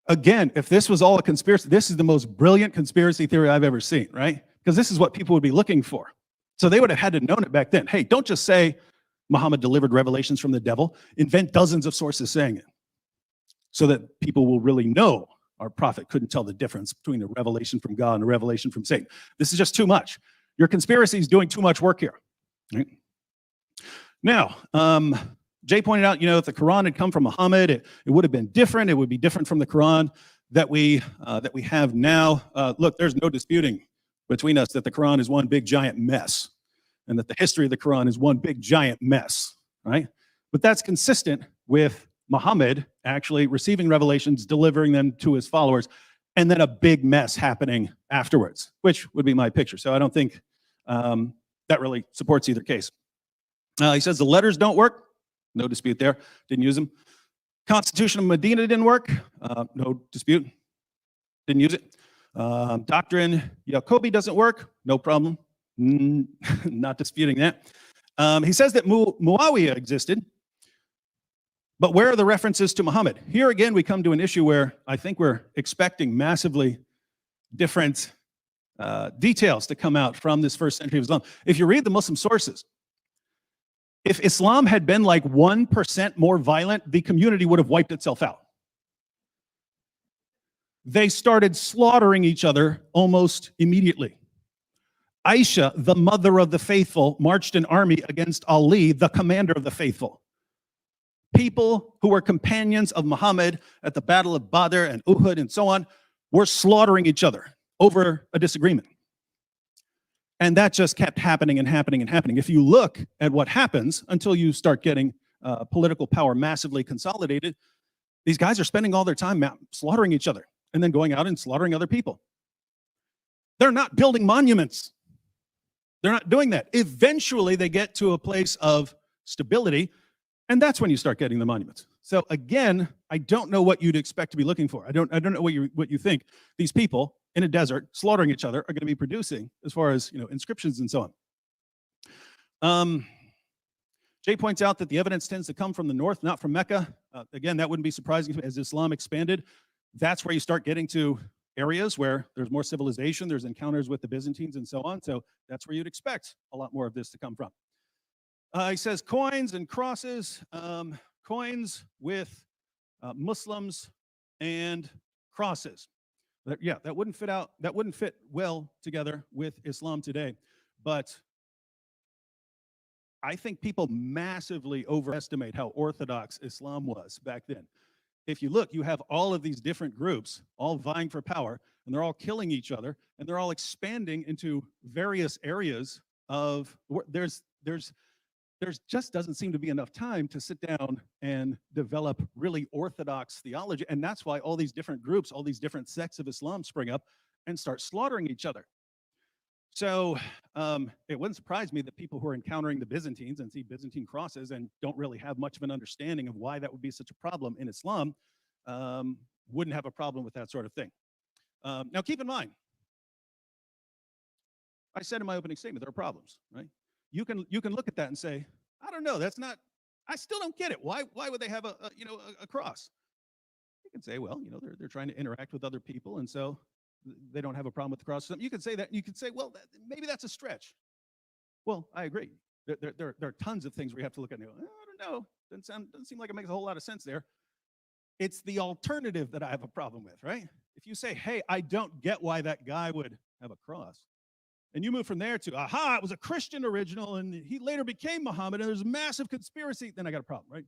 Again, if this was all a conspiracy, this is the most brilliant conspiracy theory I've ever seen, right? Because this is what people would be looking for. So they would have had to known it back then. Hey, don't just say Muhammad delivered revelations from the devil. Invent dozens of sources saying it so that people will really know our prophet couldn't tell the difference between a revelation from God and a revelation from Satan. This is just too much. Your conspiracy is doing too much work here. Right? Now, Jay pointed out, if the Quran had come from Muhammad, it would have been different. It would be different from the Quran that we have now. Look, there's no disputing between us that the Quran is one big giant mess, and that the history of the Quran is one big giant mess, right? But that's consistent with Muhammad actually receiving revelations, delivering them to his followers, and then a big mess happening afterwards, which would be my picture. So I don't think that really supports either case. He says the letters don't work. No dispute there. Didn't use them. Constitution of Medina didn't work. No dispute. Didn't use it. Doctrine Jacobi doesn't work. No problem. Not disputing that. He says that Muawiyah existed. But where are the references to Muhammad? Here again, we come to an issue where I think we're expecting massively different details to come out from this first century of Islam. If you read the Muslim sources, if Islam had been like 1% more violent, the community would have wiped itself out. They started slaughtering each other almost immediately. Aisha, the mother of the faithful, marched an army against Ali, the commander of the faithful. People who were companions of Muhammad at the Battle of Badr and Uhud and so on were slaughtering each other over a disagreement. And that just kept happening and happening and happening. If you look at what happens until you start getting political power massively consolidated, these guys are spending all their time slaughtering each other and then going out and slaughtering other people. They're not building monuments. They're not doing that. Eventually, they get to a place of stability, and that's when you start getting the monuments. So again, I don't know what you'd expect to be looking for. I don't know what you think these people in a desert slaughtering each other are going to be producing as far as inscriptions and so on. Jay points out that the evidence tends to come from the north, not from Mecca. Again, that wouldn't be surprising as Islam expanded. That's where you start getting to areas where there's more civilization, there's encounters with the Byzantines and so on. So that's where you'd expect a lot more of this to come from. He says coins and crosses, coins with Muslims and crosses. Yeah, that wouldn't fit well together with Islam today. But I think people massively overestimate how orthodox Islam was back then. If you look, you have all of these different groups all vying for power, and they're all killing each other, and they're all expanding into various areas of, there just doesn't seem to be enough time to sit down and develop really orthodox theology. And that's why all these different groups, all these different sects of Islam spring up and start slaughtering each other. So it wouldn't surprise me that people who are encountering the Byzantines and see Byzantine crosses and don't really have much of an understanding of why that would be such a problem in Islam wouldn't have a problem with that sort of thing. Now, keep in mind, I said in my opening statement, there are problems, right? You can look at that and say, I don't know, I still don't get it. Why would they have a cross? You can say, well, they're trying to interact with other people, and so they don't have a problem with the cross. You could say that. You could say, well, maybe that's a stretch. Well, I agree. There are tons of things where you have to look at and go, I don't know. Doesn't seem like it makes a whole lot of sense there. It's the alternative that I have a problem with, right? if you say, hey, I don't get why that guy would have a cross, and you move from there to, aha, it was a Christian original, and he later became Muhammad, and there's a massive conspiracy, then I got a problem, right?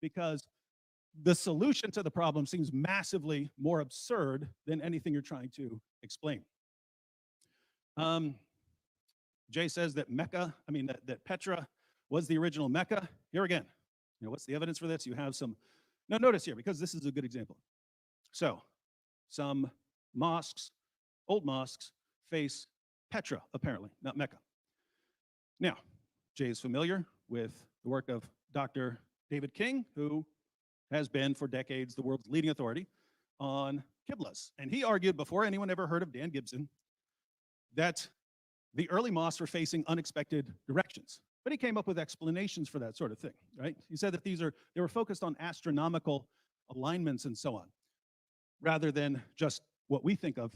Because the solution to the problem seems massively more absurd than anything you're trying to explain. Jay says that that Petra was the original Mecca. Here again, what's the evidence for this? You have some, now notice here, because this is a good example. So, some mosques, old mosques, face Petra, apparently, not Mecca. Now, Jay is familiar with the work of Dr. David King, who has been for decades the world's leading authority on Qiblas. And he argued before anyone ever heard of Dan Gibson that the early mosques were facing unexpected directions. But he came up with explanations for that sort of thing, right? He said that they were focused on astronomical alignments and so on, rather than just what we think of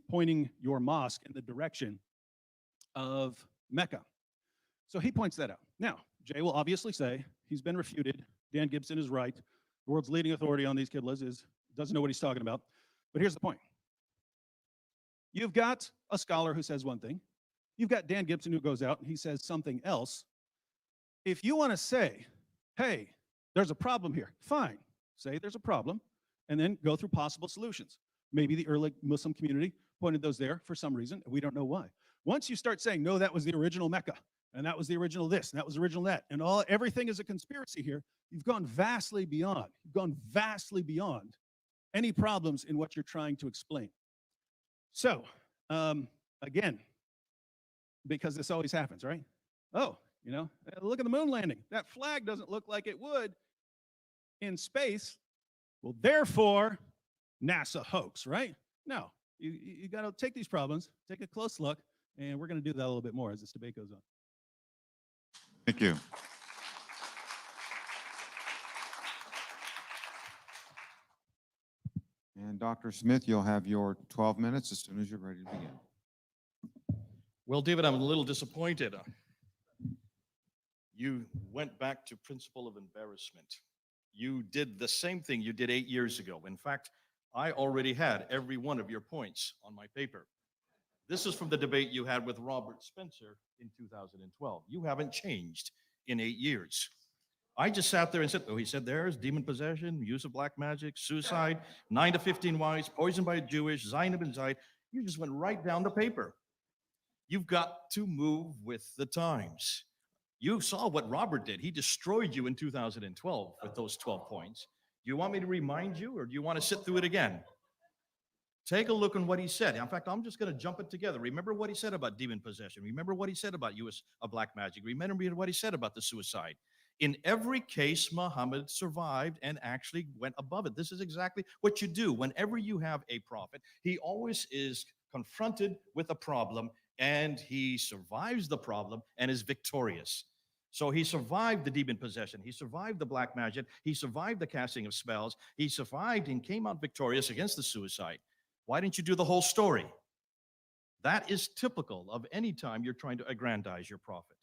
pointing your mosque in the direction of Mecca. So he points that out. Now, Jay will obviously say he's been refuted. Dan Gibson is right. The world's leading authority on these Qiblas doesn't know what he's talking about. But here's the point. You've got a scholar who says one thing. You've got Dan Gibson who goes out and he says something else. If you want to say, hey, there's a problem here, fine. Say there's a problem, and then go through possible solutions. Maybe the early Muslim community pointed those there for some reason, and we don't know why. Once you start saying, no, that was the original Mecca, and that was the original this, and that was the original that, and everything is a conspiracy here, you've gone vastly beyond. You've gone vastly beyond any problems in what you're trying to explain. So, again, because this always happens, right? Oh, look at the moon landing. That flag doesn't look like it would in space. Well, therefore, NASA hoax, right? No, you got to take these problems, take a close look, and we're going to do that a little bit more as this debate goes on. Thank you. And Dr. Smith, you'll have your 12 minutes as soon as you're ready to begin. Well, David, I'm a little disappointed. You went back to principle of embarrassment. You did the same thing you did 8 years ago. In fact, I already had every one of your points on my paper. This is from the debate you had with Robert Spencer in 2012. You haven't changed in 8 years. I just sat there and said, he said there's demon possession, use of black magic, suicide, 9 to 15 wives, poisoned by a Jewish, Zainab and Zaid. You just went right down the paper. You've got to move with the times. You saw what Robert did. He destroyed you in 2012 with those 12 points. Do you want me to remind you, or do you want to sit through it again? Take a look on what he said. In fact, I'm just going to jump it together. Remember what he said about demon possession. Remember what he said about use of black magic. Remember what he said about the suicide. In every case, Muhammad survived and actually went above it. This is exactly what you do. Whenever you have a prophet, he always is confronted with a problem, and he survives the problem and is victorious. So he survived the demon possession. He survived the black magic. He survived the casting of spells. He survived and came out victorious against the suicide. Why didn't you do the whole story? That is typical of any time you're trying to aggrandize your prophet.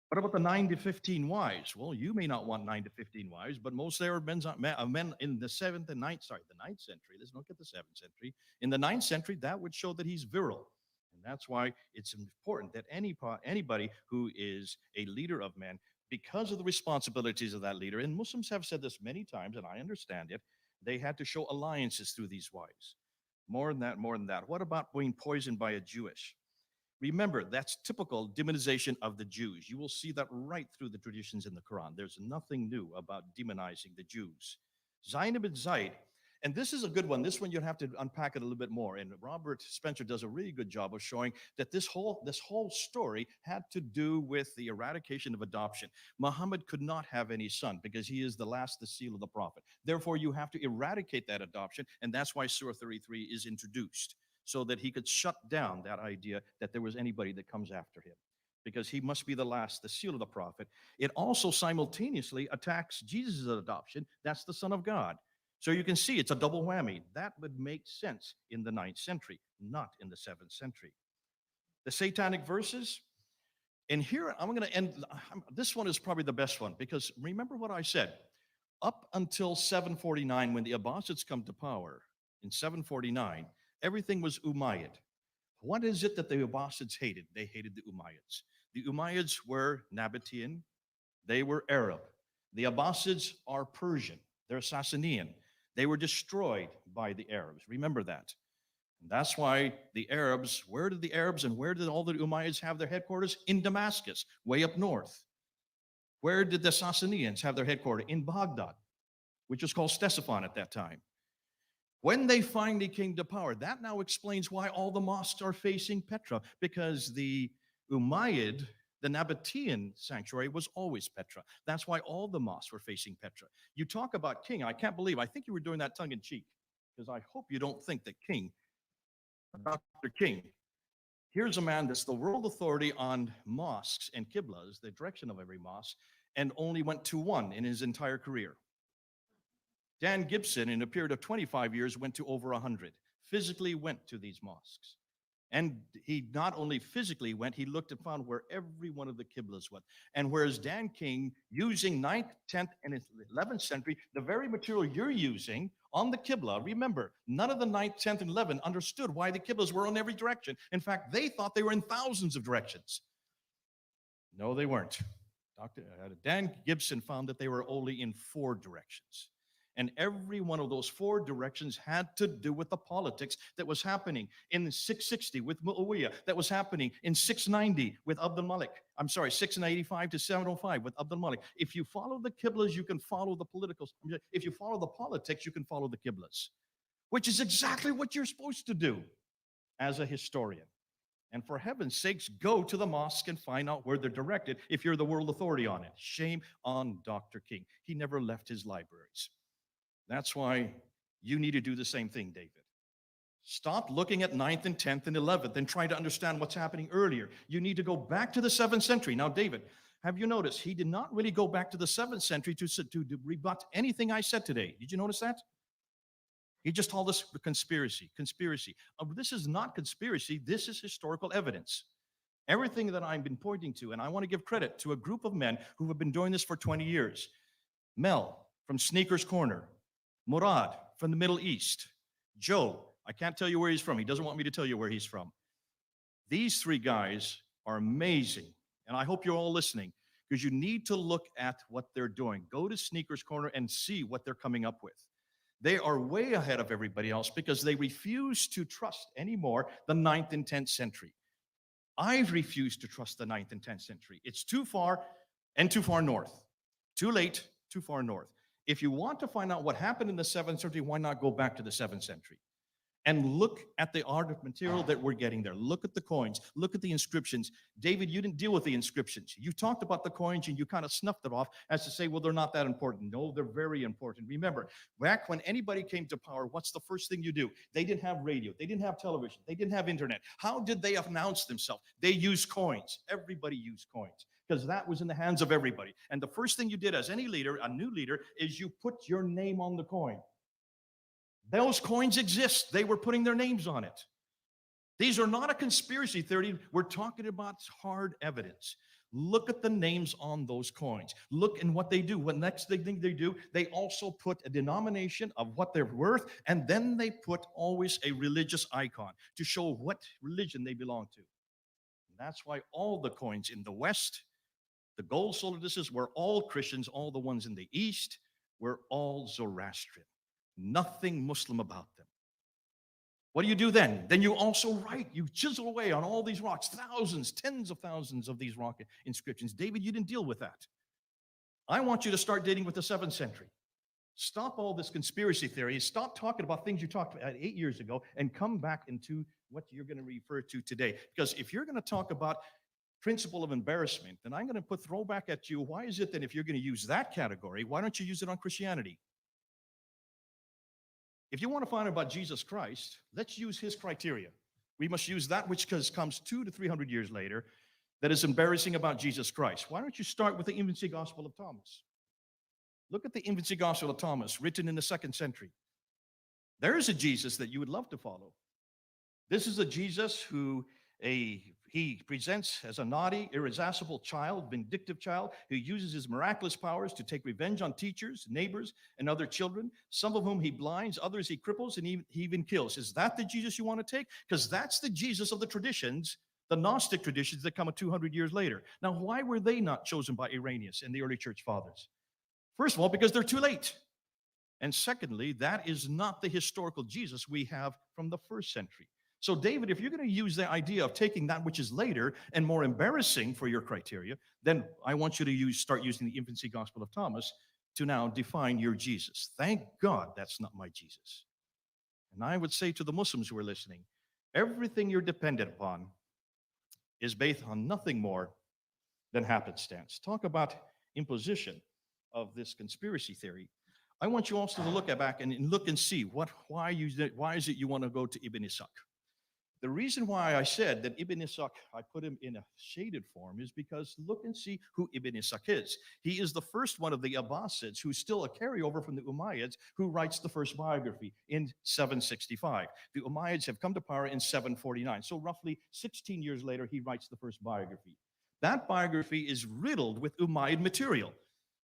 What about the 9 to 15 wives? Well, you may not want 9 to 15 wives, but most Arab men in the 7th and 9th, the 9th century, let's look at the 7th century. In the 9th century, that would show that he's virile. And that's why it's important that anybody who is a leader of men, because of the responsibilities of that leader, and Muslims have said this many times, and I understand it, they had to show alliances through these wives. More than that. What about being poisoned by a Jewish? Remember, that's typical demonization of the Jews. You will see that right through the traditions in the Quran. There's nothing new about demonizing the Jews. Zainab and Zaid, and this is a good one. This one you'll have to unpack it a little bit more. And Robert Spencer does a really good job of showing that this whole story had to do with the eradication of adoption. Muhammad could not have any son because he is the last, the seal of the prophet. Therefore, you have to eradicate that adoption, and that's why Surah 33 is introduced, so that he could shut down that idea that there was anybody that comes after him, because he must be the last, the seal of the prophet. It also simultaneously attacks Jesus' adoption. That's the Son of God. So you can see it's a double whammy. That would make sense in the 9th century, not in the 7th century. The satanic verses, and here I'm going to end. This one is probably the best one, because remember what I said. Up until 749, when the Abbasids come to power in 749, everything was Umayyad. What is it that the Abbasids hated? They hated the Umayyads. The Umayyads were Nabatean. They were Arab. The Abbasids are Persian. They're Sassanian. They were destroyed by the Arabs. Remember that. And that's why the Arabs, where did the Arabs and where did all the Umayyads have their headquarters? In Damascus, way up north. Where did the Sassanians have their headquarters? In Baghdad, which was called Ctesiphon at that time. When they finally came to power, that now explains why all the mosques are facing Petra, because the Umayyad, the Nabatean sanctuary, was always Petra. That's why all the mosques were facing Petra. You talk about king, I can't believe, I think you were doing that tongue in cheek, because I hope you don't think that Dr. King, here's a man that's the world authority on mosques and qiblas, the direction of every mosque, and only went to one in his entire career. Dan Gibson, in a period of 25 years, went to over 100, physically went to these mosques. And he not only physically went, he looked and found where every one of the qiblas went. And whereas Dan King, using 9th, 10th, and 11th century, the very material you're using on the qibla, remember, none of the 9th, 10th, and 11th understood why the qiblas were in every direction. In fact, they thought they were in thousands of directions. No, they weren't. Dan Gibson found that they were only in 4 directions. And every one of those 4 directions had to do with the politics that was happening in 660 with Muawiyah, that was happening in 690 with Abdul Malik. I'm sorry, 685 to 705 with Abdul Malik. If you follow the qiblas, you can follow the political. If you follow the politics, you can follow the qiblas, which is exactly what you're supposed to do as a historian. And for heaven's sakes, go to the mosque and find out where they're directed if you're the world authority on it. Shame on Dr. King. He never left his libraries. That's why you need to do the same thing, David. Stop looking at 9th and 10th and 11th and trying to understand what's happening earlier. You need to go back to the 7th century. Now, David, have you noticed he did not really go back to the 7th century to rebut anything I said today? Did you notice that? He just called this conspiracy. This is not conspiracy. This is historical evidence. Everything that I've been pointing to, and I want to give credit to a group of men who have been doing this for 20 years. Mel from Sneakers Corner. Murad from the Middle East. Joe, I can't tell you where he's from. He doesn't want me to tell you where he's from. These 3 guys are amazing. And I hope you're all listening because you need to look at what they're doing. Go to Sneakers Corner and see what they're coming up with. They are way ahead of everybody else because they refuse to trust anymore the 9th and 10th century. I've refused to trust the 9th and 10th century. It's too far and too far north. Too late, too far north. If you want to find out what happened in the 7th century, why not go back to the 7th century? And look at the art of material that we're getting there. Look at the coins. Look at the inscriptions. David, you didn't deal with the inscriptions. You talked about the coins and you kind of snuffed it off as to say, well, they're not that important. No, they're very important. Remember, back when anybody came to power, what's the first thing you do? They didn't have radio. They didn't have television. They didn't have internet. How did they announce themselves? They used coins. Everybody used coins because that was in the hands of everybody. And the first thing you did as any leader, a new leader, is you put your name on the coin. Those coins exist. They were putting their names on it. These are not a conspiracy theory. We're talking about hard evidence. Look at the names on those coins. Look in what they do. What next thing they do, they also put a denomination of what they're worth, and then they put always a religious icon to show what religion they belong to. And that's why all the coins in the West, the gold solidus were all Christians. All the ones in the East were all Zoroastrian. Nothing Muslim about them. What do you do then? Then you also write, you chisel away on all these rocks, thousands, tens of thousands of these rock inscriptions. David, you didn't deal with that. I want you to start dating with the 7th century. Stop all this conspiracy theory. Stop talking about things you talked about 8 years ago and come back into what you're going to refer to today. Because if you're going to talk about principle of embarrassment, then I'm going to throw back at you, why is it that if you're going to use that category, why don't you use it on Christianity? If you want to find out about Jesus Christ, let's use his criteria. We must use that which comes 200 to 300 years later that is embarrassing about Jesus Christ. Why don't you start with the infancy gospel of Thomas? Look at the infancy gospel of Thomas, written in the 2nd century. There is a Jesus that you would love to follow. This is a Jesus who he presents as a naughty, irascible child, vindictive child, who uses his miraculous powers to take revenge on teachers, neighbors, and other children, some of whom he blinds, others he cripples, and he even kills. Is that the Jesus you want to take? Because that's the Jesus of the traditions, the Gnostic traditions that come 200 years later. Now, why were they not chosen by Irenaeus and the early church fathers? First of all, because they're too late. And secondly, that is not the historical Jesus we have from the first century. So, David, if you're going to use the idea of taking that which is later and more embarrassing for your criteria, then I want you to start using the infancy gospel of Thomas to now define your Jesus. Thank God that's not my Jesus. And I would say to the Muslims who are listening, everything you're dependent upon is based on nothing more than happenstance. Talk about imposition of this conspiracy theory. I want you also to look back and look and see why is it you want to go to Ibn Ishaq. The reason why I said that Ibn Ishaq, I put him in a shaded form, is because look and see who Ibn Ishaq is. He is the first one of the Abbasids who's still a carryover from the Umayyads, who writes the first biography in 765. The Umayyads have come to power in 749. So roughly 16 years later, he writes the first biography. That biography is riddled with Umayyad material.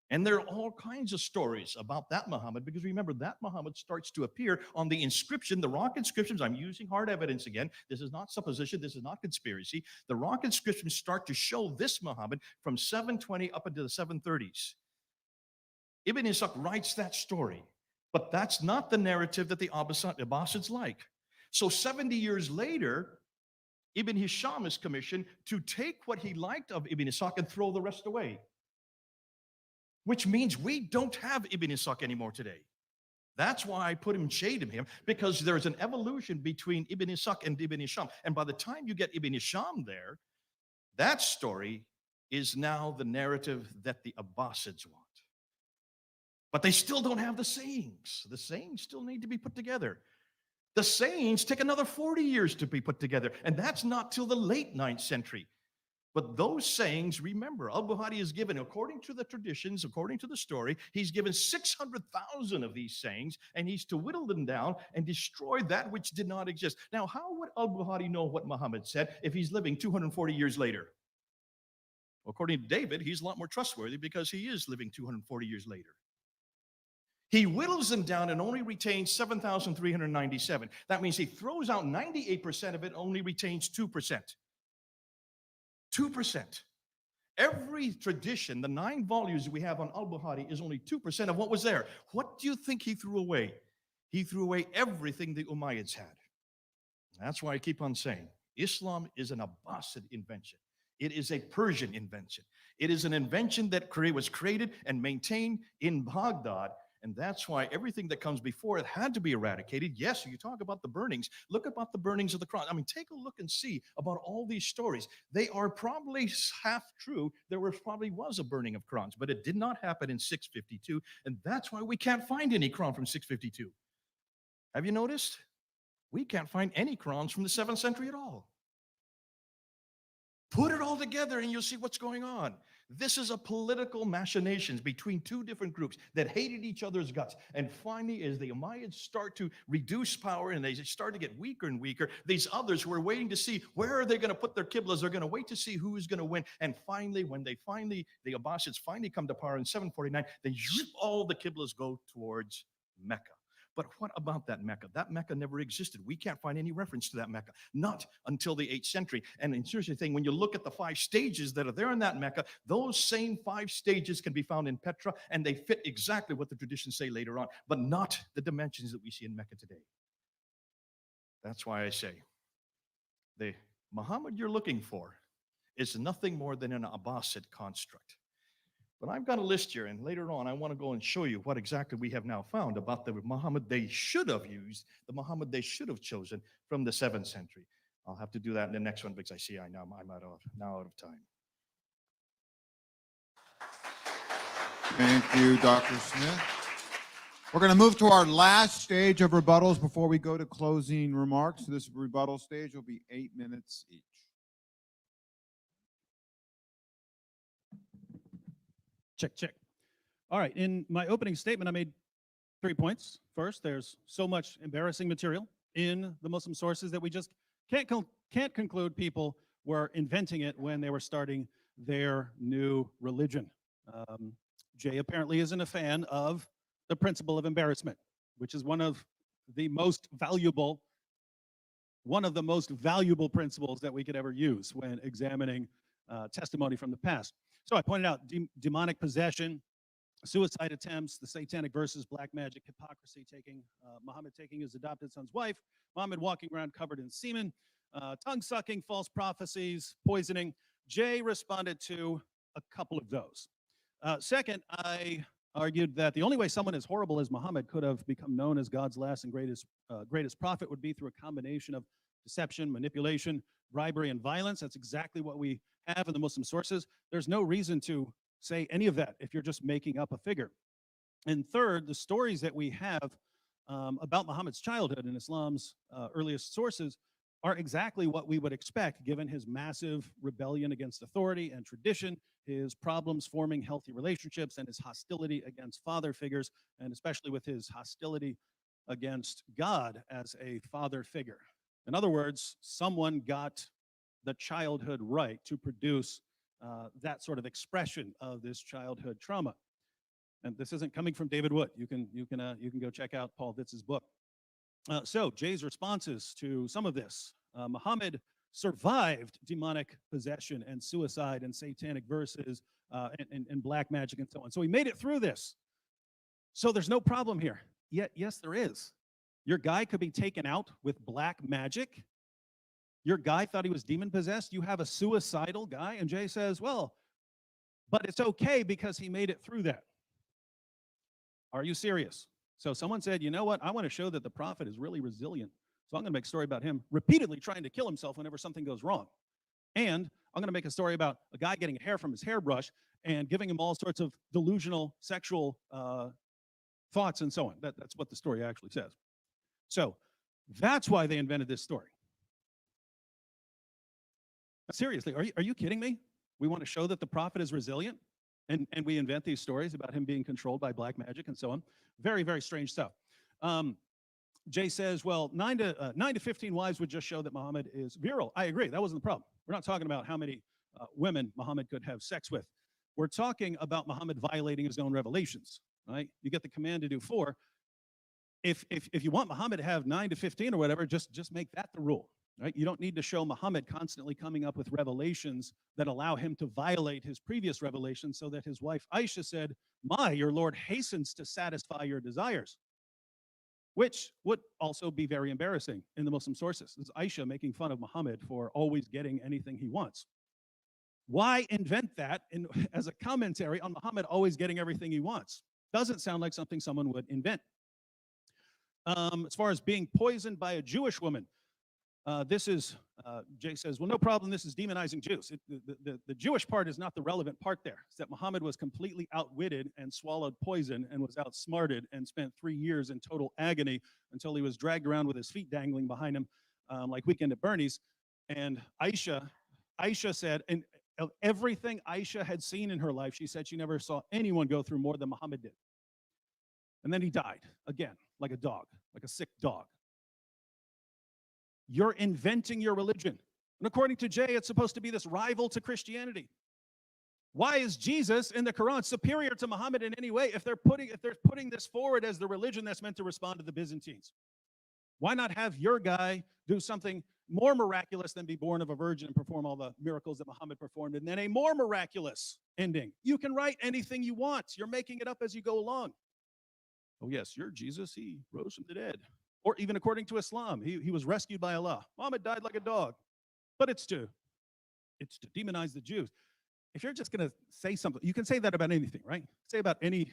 And there are all kinds of stories about that Muhammad, because remember, that Muhammad starts to appear on the inscription, the rock inscriptions. I'm using hard evidence again. This is not supposition. This is not conspiracy. The rock inscriptions start to show this Muhammad from 720 up into the 730s. Ibn Ishaq writes that story, but that's not the narrative that the Abbasids like. So 70 years later, Ibn Hisham is commissioned to take what he liked of Ibn Ishaq and throw the rest away. Which means we don't have Ibn Ishaq anymore today. That's why I put him shade in him, because there's an evolution between Ibn Ishaq and Ibn Hisham. And by the time you get Ibn Hisham there, that story is now the narrative that the Abbasids want. But they still don't have the sayings. The sayings still need to be put together. The sayings take another 40 years to be put together, and that's not till the late 9th century. But those sayings, remember, al-Bukhari is given, according to the traditions, according to the story, he's given 600,000 of these sayings, and he's to whittle them down and destroy that which did not exist. Now, how would al-Bukhari know what Muhammad said if he's living 240 years later? According to David, he's a lot more trustworthy because he is living 240 years later. He whittles them down and only retains 7,397. That means he throws out 98% of it, only retains 2%. 2%. Every tradition, the 9 volumes we have on al-Bukhari, is only 2% of what was there. What do you think he threw away? He threw away everything the Umayyads had. That's why I keep on saying, Islam is an Abbasid invention. It is a Persian invention. It is an invention that was created and maintained in Baghdad. And that's why everything that comes before it had to be eradicated. Yes, you talk about the burnings. Look about the burnings of the Quran. I mean, take a look and see about all these stories. They are probably half true. There probably was a burning of Qurans, but it did not happen in 652. And that's why we can't find any Quran from 652. Have you noticed? We can't find any Qurans from the 7th century at all. Put it all together and you'll see what's going on. This is a political machinations between 2 different groups that hated each other's guts. And finally, as the Umayyads start to reduce power and they start to get weaker and weaker, these others who are waiting to see where are they going to put their qiblas, they're going to wait to see who is going to win. And finally, when the Abbasids finally come to power in 749, then all the qiblas go towards Mecca. But what about that Mecca? That Mecca never existed. We can't find any reference to that Mecca, not until the 8th century. And in seriously thing, when you look at the 5 stages that are there in that Mecca, those same 5 stages can be found in Petra, and they fit exactly what the traditions say later on, but not the dimensions that we see in Mecca today. That's why I say, the Muhammad you're looking for is nothing more than an Abbasid construct. But I've got a list here, and later on I want to go and show you what exactly we have now found about the Muhammad they should have used, the Muhammad they should have chosen from the 7th century. I'll have to do that in the next one because I see I'm out of time. Thank you, Dr. Smith. We're going to move to our last stage of rebuttals before we go to closing remarks. This rebuttal stage will be 8 minutes each. Check, check. All right, in my opening statement, I made 3 points. First, there's so much embarrassing material in the Muslim sources that we just can't conclude people were inventing it when they were starting their new religion. Jay apparently isn't a fan of the principle of embarrassment, which is one of the most valuable principles that we could ever use when examining testimony from the past. So I pointed out demonic possession, suicide attempts, the satanic verses, black magic, hypocrisy, Muhammad taking his adopted son's wife, Muhammad walking around covered in semen, tongue-sucking, false prophecies, poisoning. Jay responded to a couple of those. Second, I argued that the only way someone as horrible as Muhammad could have become known as God's last and greatest prophet would be through a combination of deception, manipulation, bribery, and violence. That's exactly what we have in the Muslim sources. There's no reason to say any of that if you're just making up a figure. And third, the stories that we have about Muhammad's childhood in Islam's earliest sources are exactly what we would expect given his massive rebellion against authority and tradition, his problems forming healthy relationships, and his hostility against father figures, and especially with his hostility against God as a father figure. In other words, someone got the childhood right to produce that sort of expression of this childhood trauma. And this isn't coming from David Wood. You can go check out Paul Vitz's book. So Jay's responses to some of this. Muhammad survived demonic possession and suicide and satanic verses and black magic and so on. So he made it through this. So there's no problem here. Yet, yes, there is. Your guy could be taken out with black magic. Your guy thought he was demon possessed. You have a suicidal guy. And Jay says, well, but it's okay because he made it through that. Are you serious? So someone said, you know what? I want to show that the prophet is really resilient. So I'm going to make a story about him repeatedly trying to kill himself whenever something goes wrong. And I'm going to make a story about a guy getting hair from his hairbrush and giving him all sorts of delusional sexual thoughts and so on. That's what the story actually says. So that's why they invented this story. Seriously, are you kidding me? We want to show that the prophet is resilient, and we invent these stories about him being controlled by black magic and so on. Very, very strange stuff. Jay says, well, 9 to 15 wives would just show that Muhammad is virile. I agree. That wasn't the problem. We're not talking about how many women Muhammad could have sex with. We're talking about Muhammad violating his own revelations, right? You get the command to do 4. If you want Muhammad to have 9 to 15 or whatever, just make that the rule, right? You don't need to show Muhammad constantly coming up with revelations that allow him to violate his previous revelations so that his wife Aisha said, your Lord hastens to satisfy your desires, which would also be very embarrassing in the Muslim sources. This is Aisha making fun of Muhammad for always getting anything he wants. Why invent that as a commentary on Muhammad always getting everything he wants? Doesn't sound like something someone would invent. As far as being poisoned by a Jewish woman, Jay says, well, no problem, this is demonizing Jews. The Jewish part is not the relevant part there. It's that Muhammad was completely outwitted and swallowed poison and was outsmarted and spent 3 years in total agony until he was dragged around with his feet dangling behind him like Weekend at Bernie's. And Aisha said, and of everything Aisha had seen in her life, she said she never saw anyone go through more than Muhammad did. And then he died, again, like a dog, like a sick dog. You're inventing your religion. And according to Jay, it's supposed to be this rival to Christianity. Why is Jesus in the Quran superior to Muhammad in any way if they're putting this forward as the religion that's meant to respond to the Byzantines? Why not have your guy do something more miraculous than be born of a virgin and perform all the miracles that Muhammad performed, and then a more miraculous ending? You can write anything you want. You're making it up as you go along. Oh yes, you're Jesus. He rose from the dead. Or even according to Islam, he was rescued by Allah. Muhammad died like a dog. But it's to demonize the Jews. If you're just going to say something, you can say that about anything, right? Say about any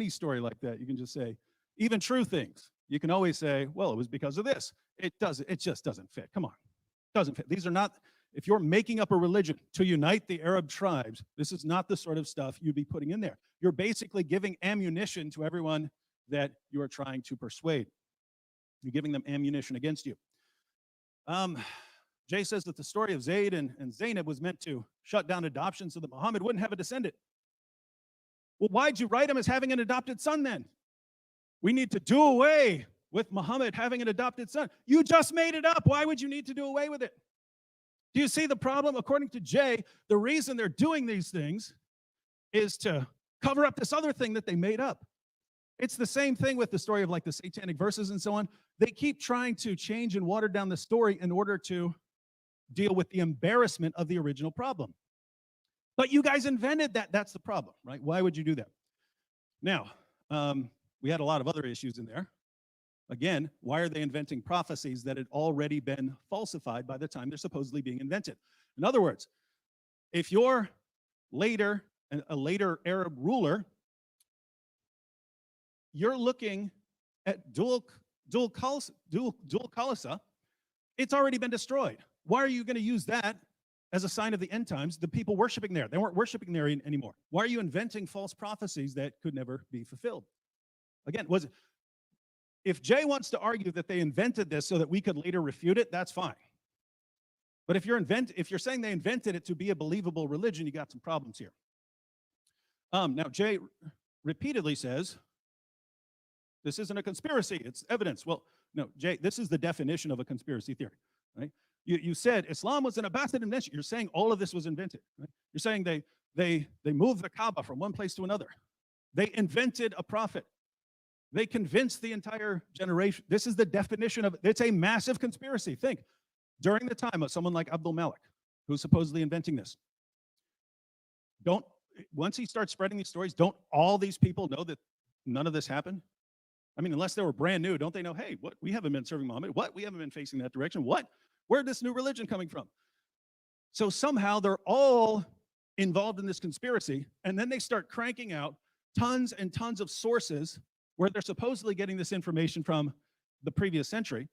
story like that. You can just say, even true things. You can always say, well, it was because of this. It just doesn't fit. Come on. It doesn't fit. These are not, if you're making up a religion to unite the Arab tribes, this is not the sort of stuff you'd be putting in there. You're basically giving ammunition to everyone that you are trying to persuade. You're giving them ammunition against you. Jay says that the story of Zayd and Zainab was meant to shut down adoption so that Muhammad wouldn't have a descendant. Well, why'd you write him as having an adopted son then? We need to do away with Muhammad having an adopted son. You just made it up. Why would you need to do away with it? Do you see the problem? According to Jay, the reason they're doing these things is to cover up this other thing that they made up. It's the same thing with the story of like the satanic verses and so on. They keep trying to change and water down the story in order to deal with the embarrassment of the original problem. But you guys invented that. That's the problem, right? Why would you do that? Now, we had a lot of other issues in there. Again, why are they inventing prophecies that had already been falsified by the time they're supposedly being invented? In other words, if you're a later Arab ruler, you're looking at dual Khalisa, it's already been destroyed. Why are you going to use that as a sign of the end times? The people worshiping there, they weren't worshiping there anymore. Why are you inventing false prophecies that could never be fulfilled? Again, if Jay wants to argue that they invented this so that we could later refute it, that's fine. But if you're saying they invented it to be a believable religion, you got some problems here. Now, Jay repeatedly says, this isn't a conspiracy, it's evidence. Well, no, Jay, this is the definition of a conspiracy theory, right? You said Islam was an Abbasid invention. You're saying all of this was invented, right? You're saying they moved the Kaaba from one place to another. They invented a prophet. They convinced the entire generation. This is the definition of it. It's a massive conspiracy. Think, during the time of someone like Abdul Malik, who's supposedly inventing this, once he starts spreading these stories, don't all these people know that none of this happened? I mean, unless they were brand new, don't they know, hey, what? We haven't been serving Muhammad. What? We haven't been facing that direction. What? Where'd this new religion coming from? So somehow they're all involved in this conspiracy, and then they start cranking out tons and tons of sources where they're supposedly getting this information from the previous century,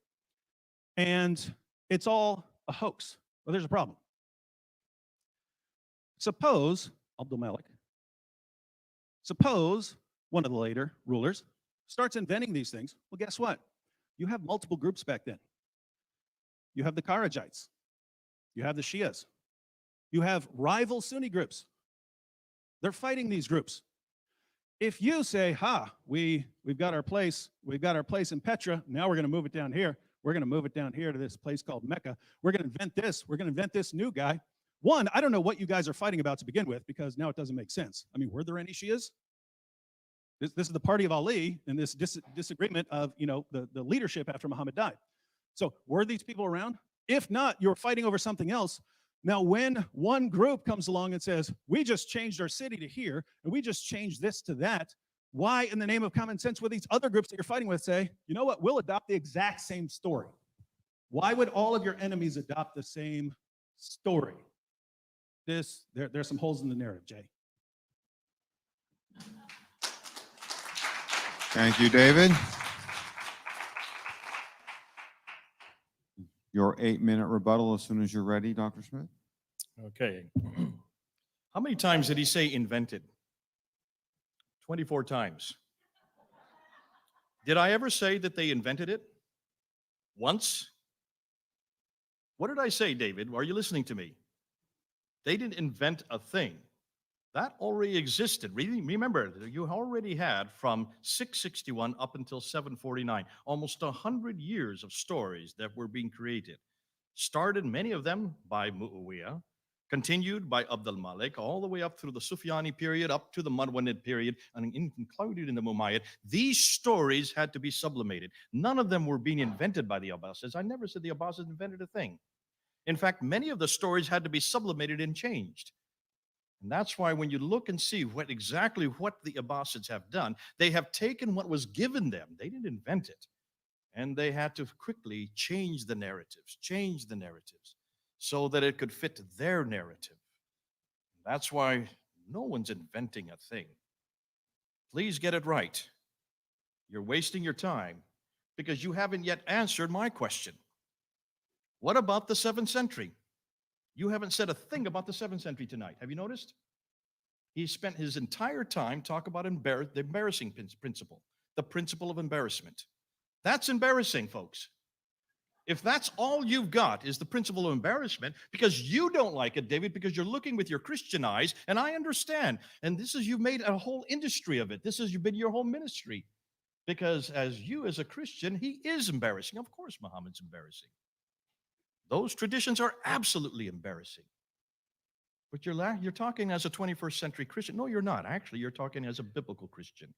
and it's all a hoax. Well, there's a problem. Suppose one of the later rulers starts inventing these things. Well, guess what? You have multiple groups back then. You have the Kharijites. You have the Shias. You have rival Sunni groups. They're fighting these groups. If you say, we've got our place in Petra, now we're going to move it down here. We're going to move it down here to this place called Mecca. We're going to invent this. We're going to invent this new guy. One, I don't know what you guys are fighting about to begin with, because now it doesn't make sense. I mean, were there any Shias? This is the party of Ali and this disagreement of, the leadership after Muhammad died. So were these people around? If not, you're fighting over something else. Now, when one group comes along and says, we just changed our city to here, and we just changed this to that, why, in the name of common sense, would these other groups that you're fighting with say, you know what, we'll adopt the exact same story? Why would all of your enemies adopt the same story? There's some holes in the narrative, Jay. Thank you, David. Your 8-minute rebuttal as soon as you're ready, Dr. Smith. Okay. How many times did he say invented? 24 times. Did I ever say that they invented it? Once? What did I say, David? Are you listening to me? They didn't invent a thing. That already existed. Remember, you already had from 661 up until 749, almost 100 years of stories that were being created. Started, many of them, by Muawiyah, continued by Abdul Malik, all the way up through the Sufyani period, up to the Marwanid period, and included in the Umayyad. These stories had to be sublimated. None of them were being invented by the Abbasids. I never said the Abbasids invented a thing. In fact, many of the stories had to be sublimated and changed. And that's why when you look and see exactly what the Abbasids have done, they have taken what was given them. They didn't invent it. And they had to quickly change the narratives so that it could fit their narrative. That's why no one's inventing a thing. Please get it right. You're wasting your time because you haven't yet answered my question. What about the 7th century? You haven't said a thing about the 7th century tonight. Have you noticed? He spent his entire time talking about the embarrassing principle, the principle of embarrassment. That's embarrassing, folks. If that's all you've got is the principle of embarrassment, because you don't like it, David, because you're looking with your Christian eyes, and I understand. And you've made a whole industry of it. You've been your whole ministry. Because as a Christian, he is embarrassing. Of course, Muhammad's embarrassing. Those traditions are absolutely embarrassing. But you're talking as a 21st century Christian. No, you're not. Actually, you're talking as a biblical Christian.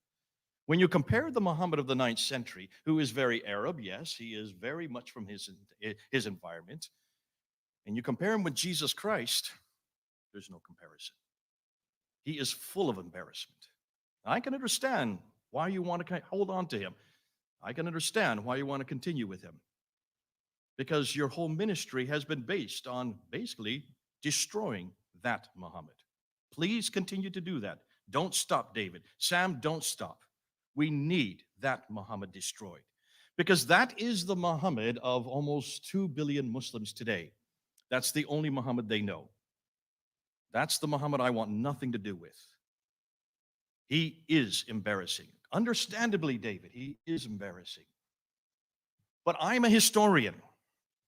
When you compare the Muhammad of the 9th century, who is very Arab, yes, he is very much from his environment, and you compare him with Jesus Christ, there's no comparison. He is full of embarrassment. I can understand why you want to hold on to him. I can understand why you want to continue with him. Because your whole ministry has been based on basically destroying that Muhammad. Please continue to do that. Don't stop, David. Sam, don't stop. We need that Muhammad destroyed. Because that is the Muhammad of almost 2 billion Muslims today. That's the only Muhammad they know. That's the Muhammad I want nothing to do with. He is embarrassing. Understandably, David, he is embarrassing. But I'm a historian,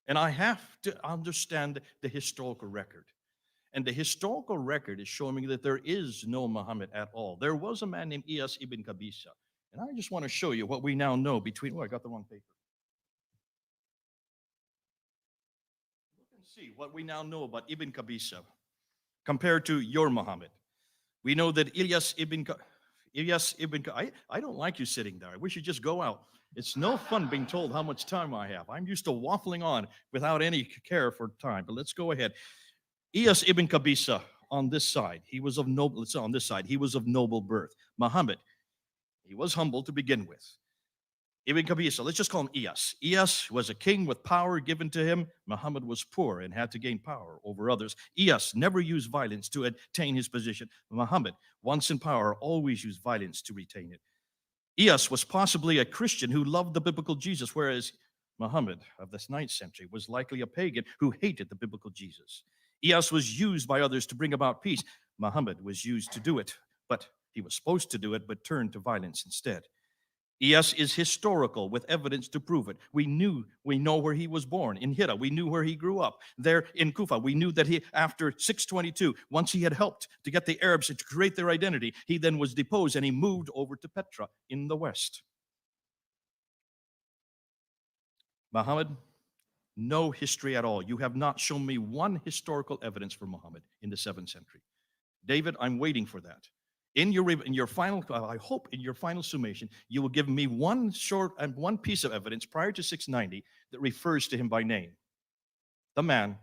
and I have to understand the historical record. And the historical record is showing me that there is no Muhammad at all. There was a man named Iyas ibn Qabisa. And I just want to show you what we now know between, I got the wrong paper. Look and see what we now know about Ibn Qabisa compared to your Muhammad. We know that Iyas ibn I don't like you sitting there. I wish you'd just go out. It's no fun being told how much time I have. I'm used to waffling on without any care for time, but let's go ahead. Iyas ibn Qabisa on this side, he was of noble, let's say on this side, he was of noble birth. Muhammad, he was humble to begin with. Ibn Qabisa, let's just call him Iyas. Iyas was a king with power given to him. Muhammad was poor and had to gain power over others. Iyas never used violence to attain his position. Muhammad, once in power, always used violence to retain it. Iyas was possibly a Christian who loved the biblical Jesus, whereas Muhammad of the 9th century was likely a pagan who hated the biblical Jesus. Iyas was used by others to bring about peace. Muhammad was used to do it, but he was supposed to do it, but turned to violence instead. Iyas is historical with evidence to prove it. We know where he was born, in Hira. We knew where he grew up. There in Kufa, we knew that he, after 622, once he had helped to get the Arabs to create their identity, he then was deposed and he moved over to Petra in the west. Muhammad, no history at all. You have not shown me one historical evidence for Muhammad in the 7th century. David, I'm waiting for that. In your final, I hope in your final summation, you will give me one piece of evidence prior to 690 that refers to him by name. The man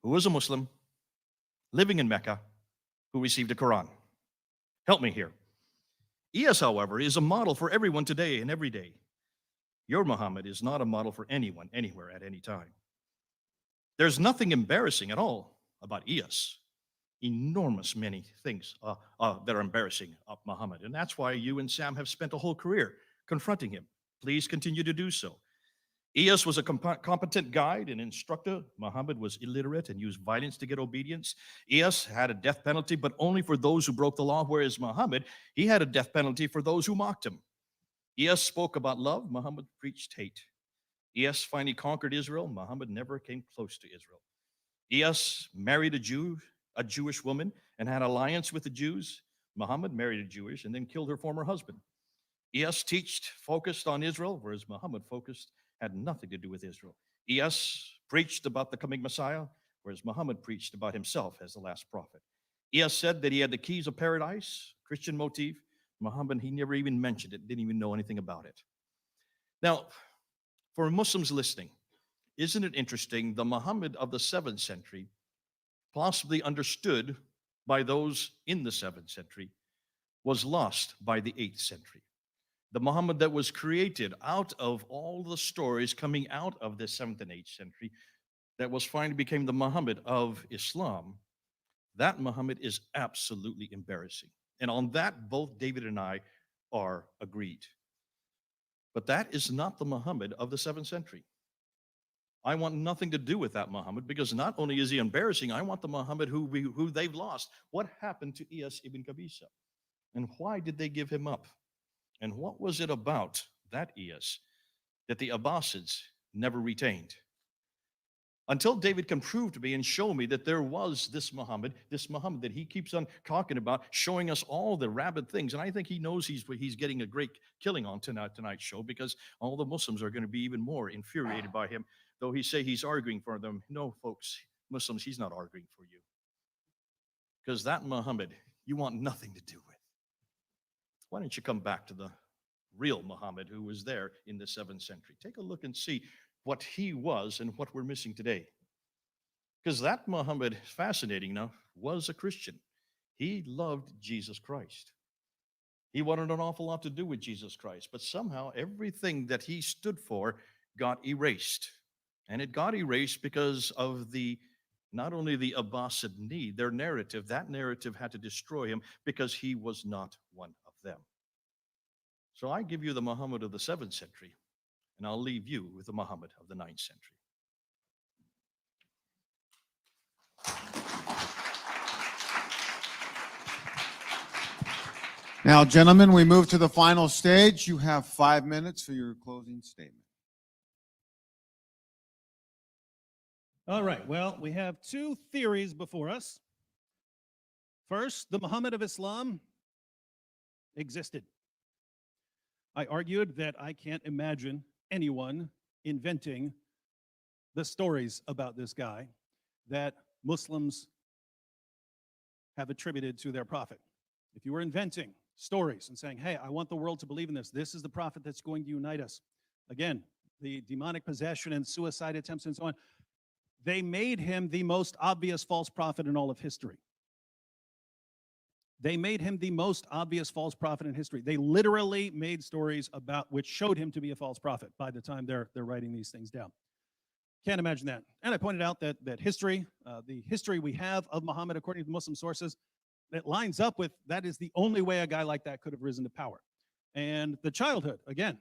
who was a Muslim, living in Mecca, who received a Quran. Help me here. Iyas, however, is a model for everyone today and every day. Your Muhammad is not a model for anyone, anywhere, at any time. There's nothing embarrassing at all about Iyas. Enormous many things that are embarrassing of Muhammad. And that's why you and Sam have spent a whole career confronting him. Please continue to do so. Iyas was a competent guide and instructor. Muhammad was illiterate and used violence to get obedience. Iyas had a death penalty, but only for those who broke the law, whereas Muhammad, he had a death penalty for those who mocked him. Iyas spoke about love. Muhammad preached hate. Iyas finally conquered Israel. Muhammad never came close to Israel. Iyas married a Jewish woman, and had alliance with the Jews. Muhammad married a Jewish and then killed her former husband. Iyas focused on Israel, whereas Muhammad had nothing to do with Israel. Iyas preached about the coming Messiah, whereas Muhammad preached about himself as the last prophet. Iyas said that he had the keys of paradise, Christian motif. Muhammad, he never even mentioned it, didn't even know anything about it. Now, for Muslims listening, isn't it interesting? The Muhammad of the 7th century, possibly understood by those in the 7th century, was lost by the 8th century. The Muhammad that was created out of all the stories coming out of the 7th and 8th century, that was finally became the Muhammad of Islam, that Muhammad is absolutely embarrassing. And on that, both David and I are agreed. But that is not the Muhammad of the 7th century. I want nothing to do with that Muhammad, because not only is he embarrassing, I want the Muhammad who they've lost. What happened to Iyas ibn Qabisa? And why did they give him up? And what was it about that Iyas that the Abbasids never retained? Until David can prove to me and show me that there was this Muhammad that he keeps on talking about, showing us all the rabid things. And I think he knows he's getting a great killing on tonight's show, because all the Muslims are going to be even more infuriated by him. Though he say he's arguing for them. No, folks, Muslims, he's not arguing for you. Because that Muhammad, you want nothing to do with. Why don't you come back to the real Muhammad who was there in the 7th century? Take a look and see what he was and what we're missing today. Because that Muhammad, fascinating enough, was a Christian. He loved Jesus Christ. He wanted an awful lot to do with Jesus Christ, but somehow everything that he stood for got erased. And it got erased because of not only the Abbasid need, their narrative, that narrative had to destroy him because he was not one of them. So I give you the Muhammad of the 7th century, and I'll leave you with the Muhammad of the 9th century. Now, gentlemen, we move to the final stage. You have 5 minutes for your closing statement. All right, well, we have two theories before us. First, the Muhammad of Islam existed. I argued that I can't imagine anyone inventing the stories about this guy that Muslims have attributed to their prophet. If you were inventing stories and saying, hey, I want the world to believe in this, this is the prophet that's going to unite us. Again, the demonic possession and suicide attempts and so on, they made him the most obvious false prophet in all of history. They made him the most obvious false prophet in history. They literally made stories about which showed him to be a false prophet by the time they're writing these things down. Can't imagine that. And I pointed out that history, the history we have of Muhammad according to Muslim sources, that lines up with that is the only way a guy like that could have risen to power. And the childhood, again,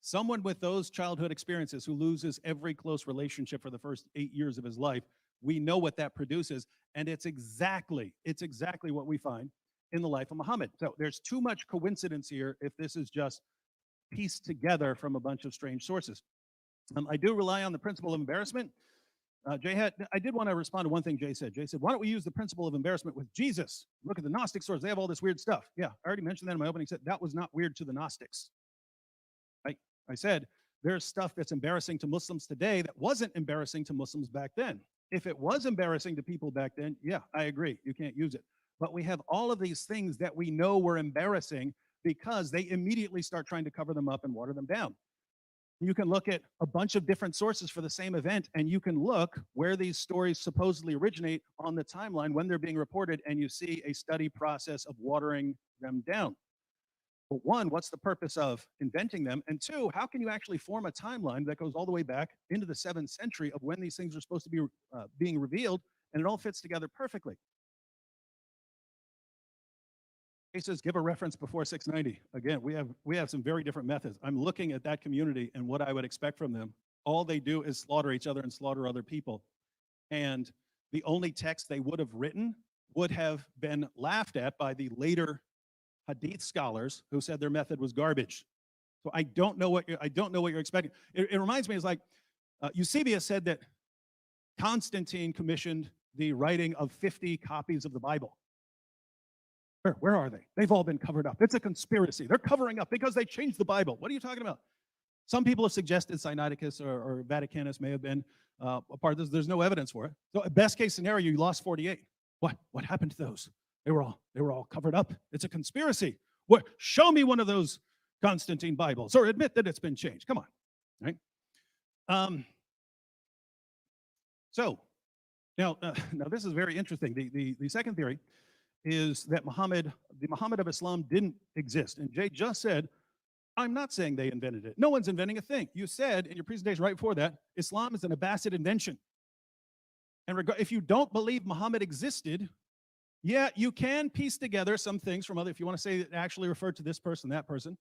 someone with those childhood experiences who loses every close relationship for the first 8 years of his life, we know what that produces, and it's exactly what we find in the life of Muhammad. So there's too much coincidence here if this is just pieced together from a bunch of strange sources. I do rely on the principle of embarrassment. Jay I did want to respond to one thing Jay said. Jay said, why don't we use the principle of embarrassment with Jesus? Look at the Gnostic sources. They have all this weird stuff. Yeah, I already mentioned that in my opening set. That was not weird to the Gnostics. I said, there's stuff that's embarrassing to Muslims today that wasn't embarrassing to Muslims back then. If it was embarrassing to people back then, yeah, I agree. You can't use it. But we have all of these things that we know were embarrassing because they immediately start trying to cover them up and water them down. You can look at a bunch of different sources for the same event, and you can look where these stories supposedly originate on the timeline when they're being reported, and you see a study process of watering them down. But one, what's the purpose of inventing them? And two, how can you actually form a timeline that goes all the way back into the 7th century of when these things are supposed to be being revealed, and it all fits together perfectly? He says, give a reference before 690. Again, we have some very different methods. I'm looking at that community and what I would expect from them. All they do is slaughter each other and slaughter other people. And the only text they would have written would have been laughed at by the later Hadith scholars who said their method was garbage. So I don't know what you're expecting. It reminds me, it's like Eusebius said that Constantine commissioned the writing of 50 copies of the Bible. Where are they? They've all been covered up. It's a conspiracy. They're covering up because they changed the Bible. What are you talking about? Some people have suggested Sinaiticus or Vaticanus may have been a part of this. There's no evidence for it. So best case scenario, you lost 48. What happened to those? They were all covered up. It's a conspiracy. What? Show me one of those Constantine Bibles, or admit that it's been changed. Come on, right? So now this is very interesting. The second theory is that the Muhammad of Islam didn't exist. And Jay just said, I'm not saying they invented it. No one's inventing a thing. You said in your presentation right before that, Islam is an Abbasid invention. And if you don't believe Muhammad existed, yeah, you can piece together some things from other, if you want to say it actually referred to this person, that person.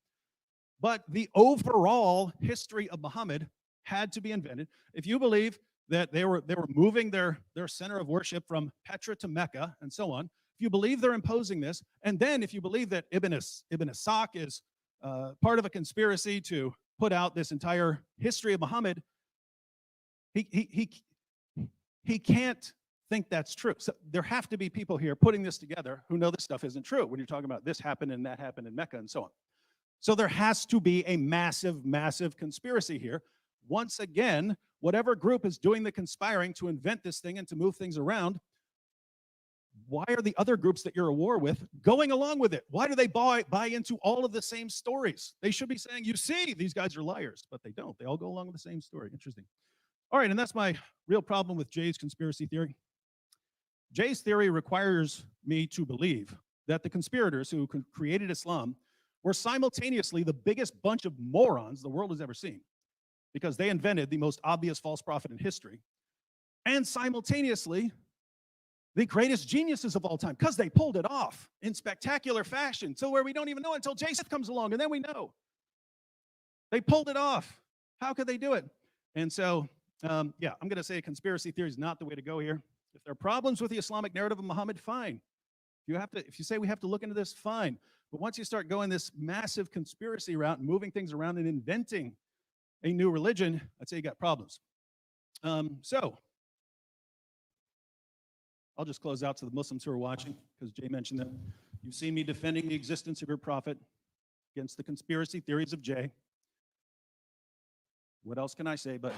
But the overall history of Muhammad had to be invented. If you believe that they were moving their center of worship from Petra to Mecca and so on, if you believe they're imposing this, and then if you believe that Ibn Ishaq is part of a conspiracy to put out this entire history of Muhammad, He can't think that's true. So there have to be people here putting this together who know this stuff isn't true when you're talking about this happened and that happened in Mecca and so on. So there has to be a massive, massive conspiracy here. Once again, whatever group is doing the conspiring to invent this thing and to move things around, why are the other groups that you're at war with going along with it? Why do they buy into all of the same stories? They should be saying, you see, these guys are liars, but they don't. They all go along with the same story. Interesting. All right, and that's my real problem with Jay's conspiracy theory. Jay's theory requires me to believe that the conspirators who created Islam were simultaneously the biggest bunch of morons the world has ever seen, because they invented the most obvious false prophet in history, and simultaneously the greatest geniuses of all time, because they pulled it off in spectacular fashion, to where we don't even know until Jason comes along, and then we know. They pulled it off. How could they do it? And so, yeah, I'm going to say conspiracy theory is not the way to go here. If there are problems with the Islamic narrative of Muhammad, fine. If you say we have to look into this, fine. But once you start going this massive conspiracy route and moving things around and inventing a new religion, I'd say you got problems. So I'll just close out to the Muslims who are watching, because Jay mentioned them. You've seen me defending the existence of your prophet against the conspiracy theories of Jay. What else can I say but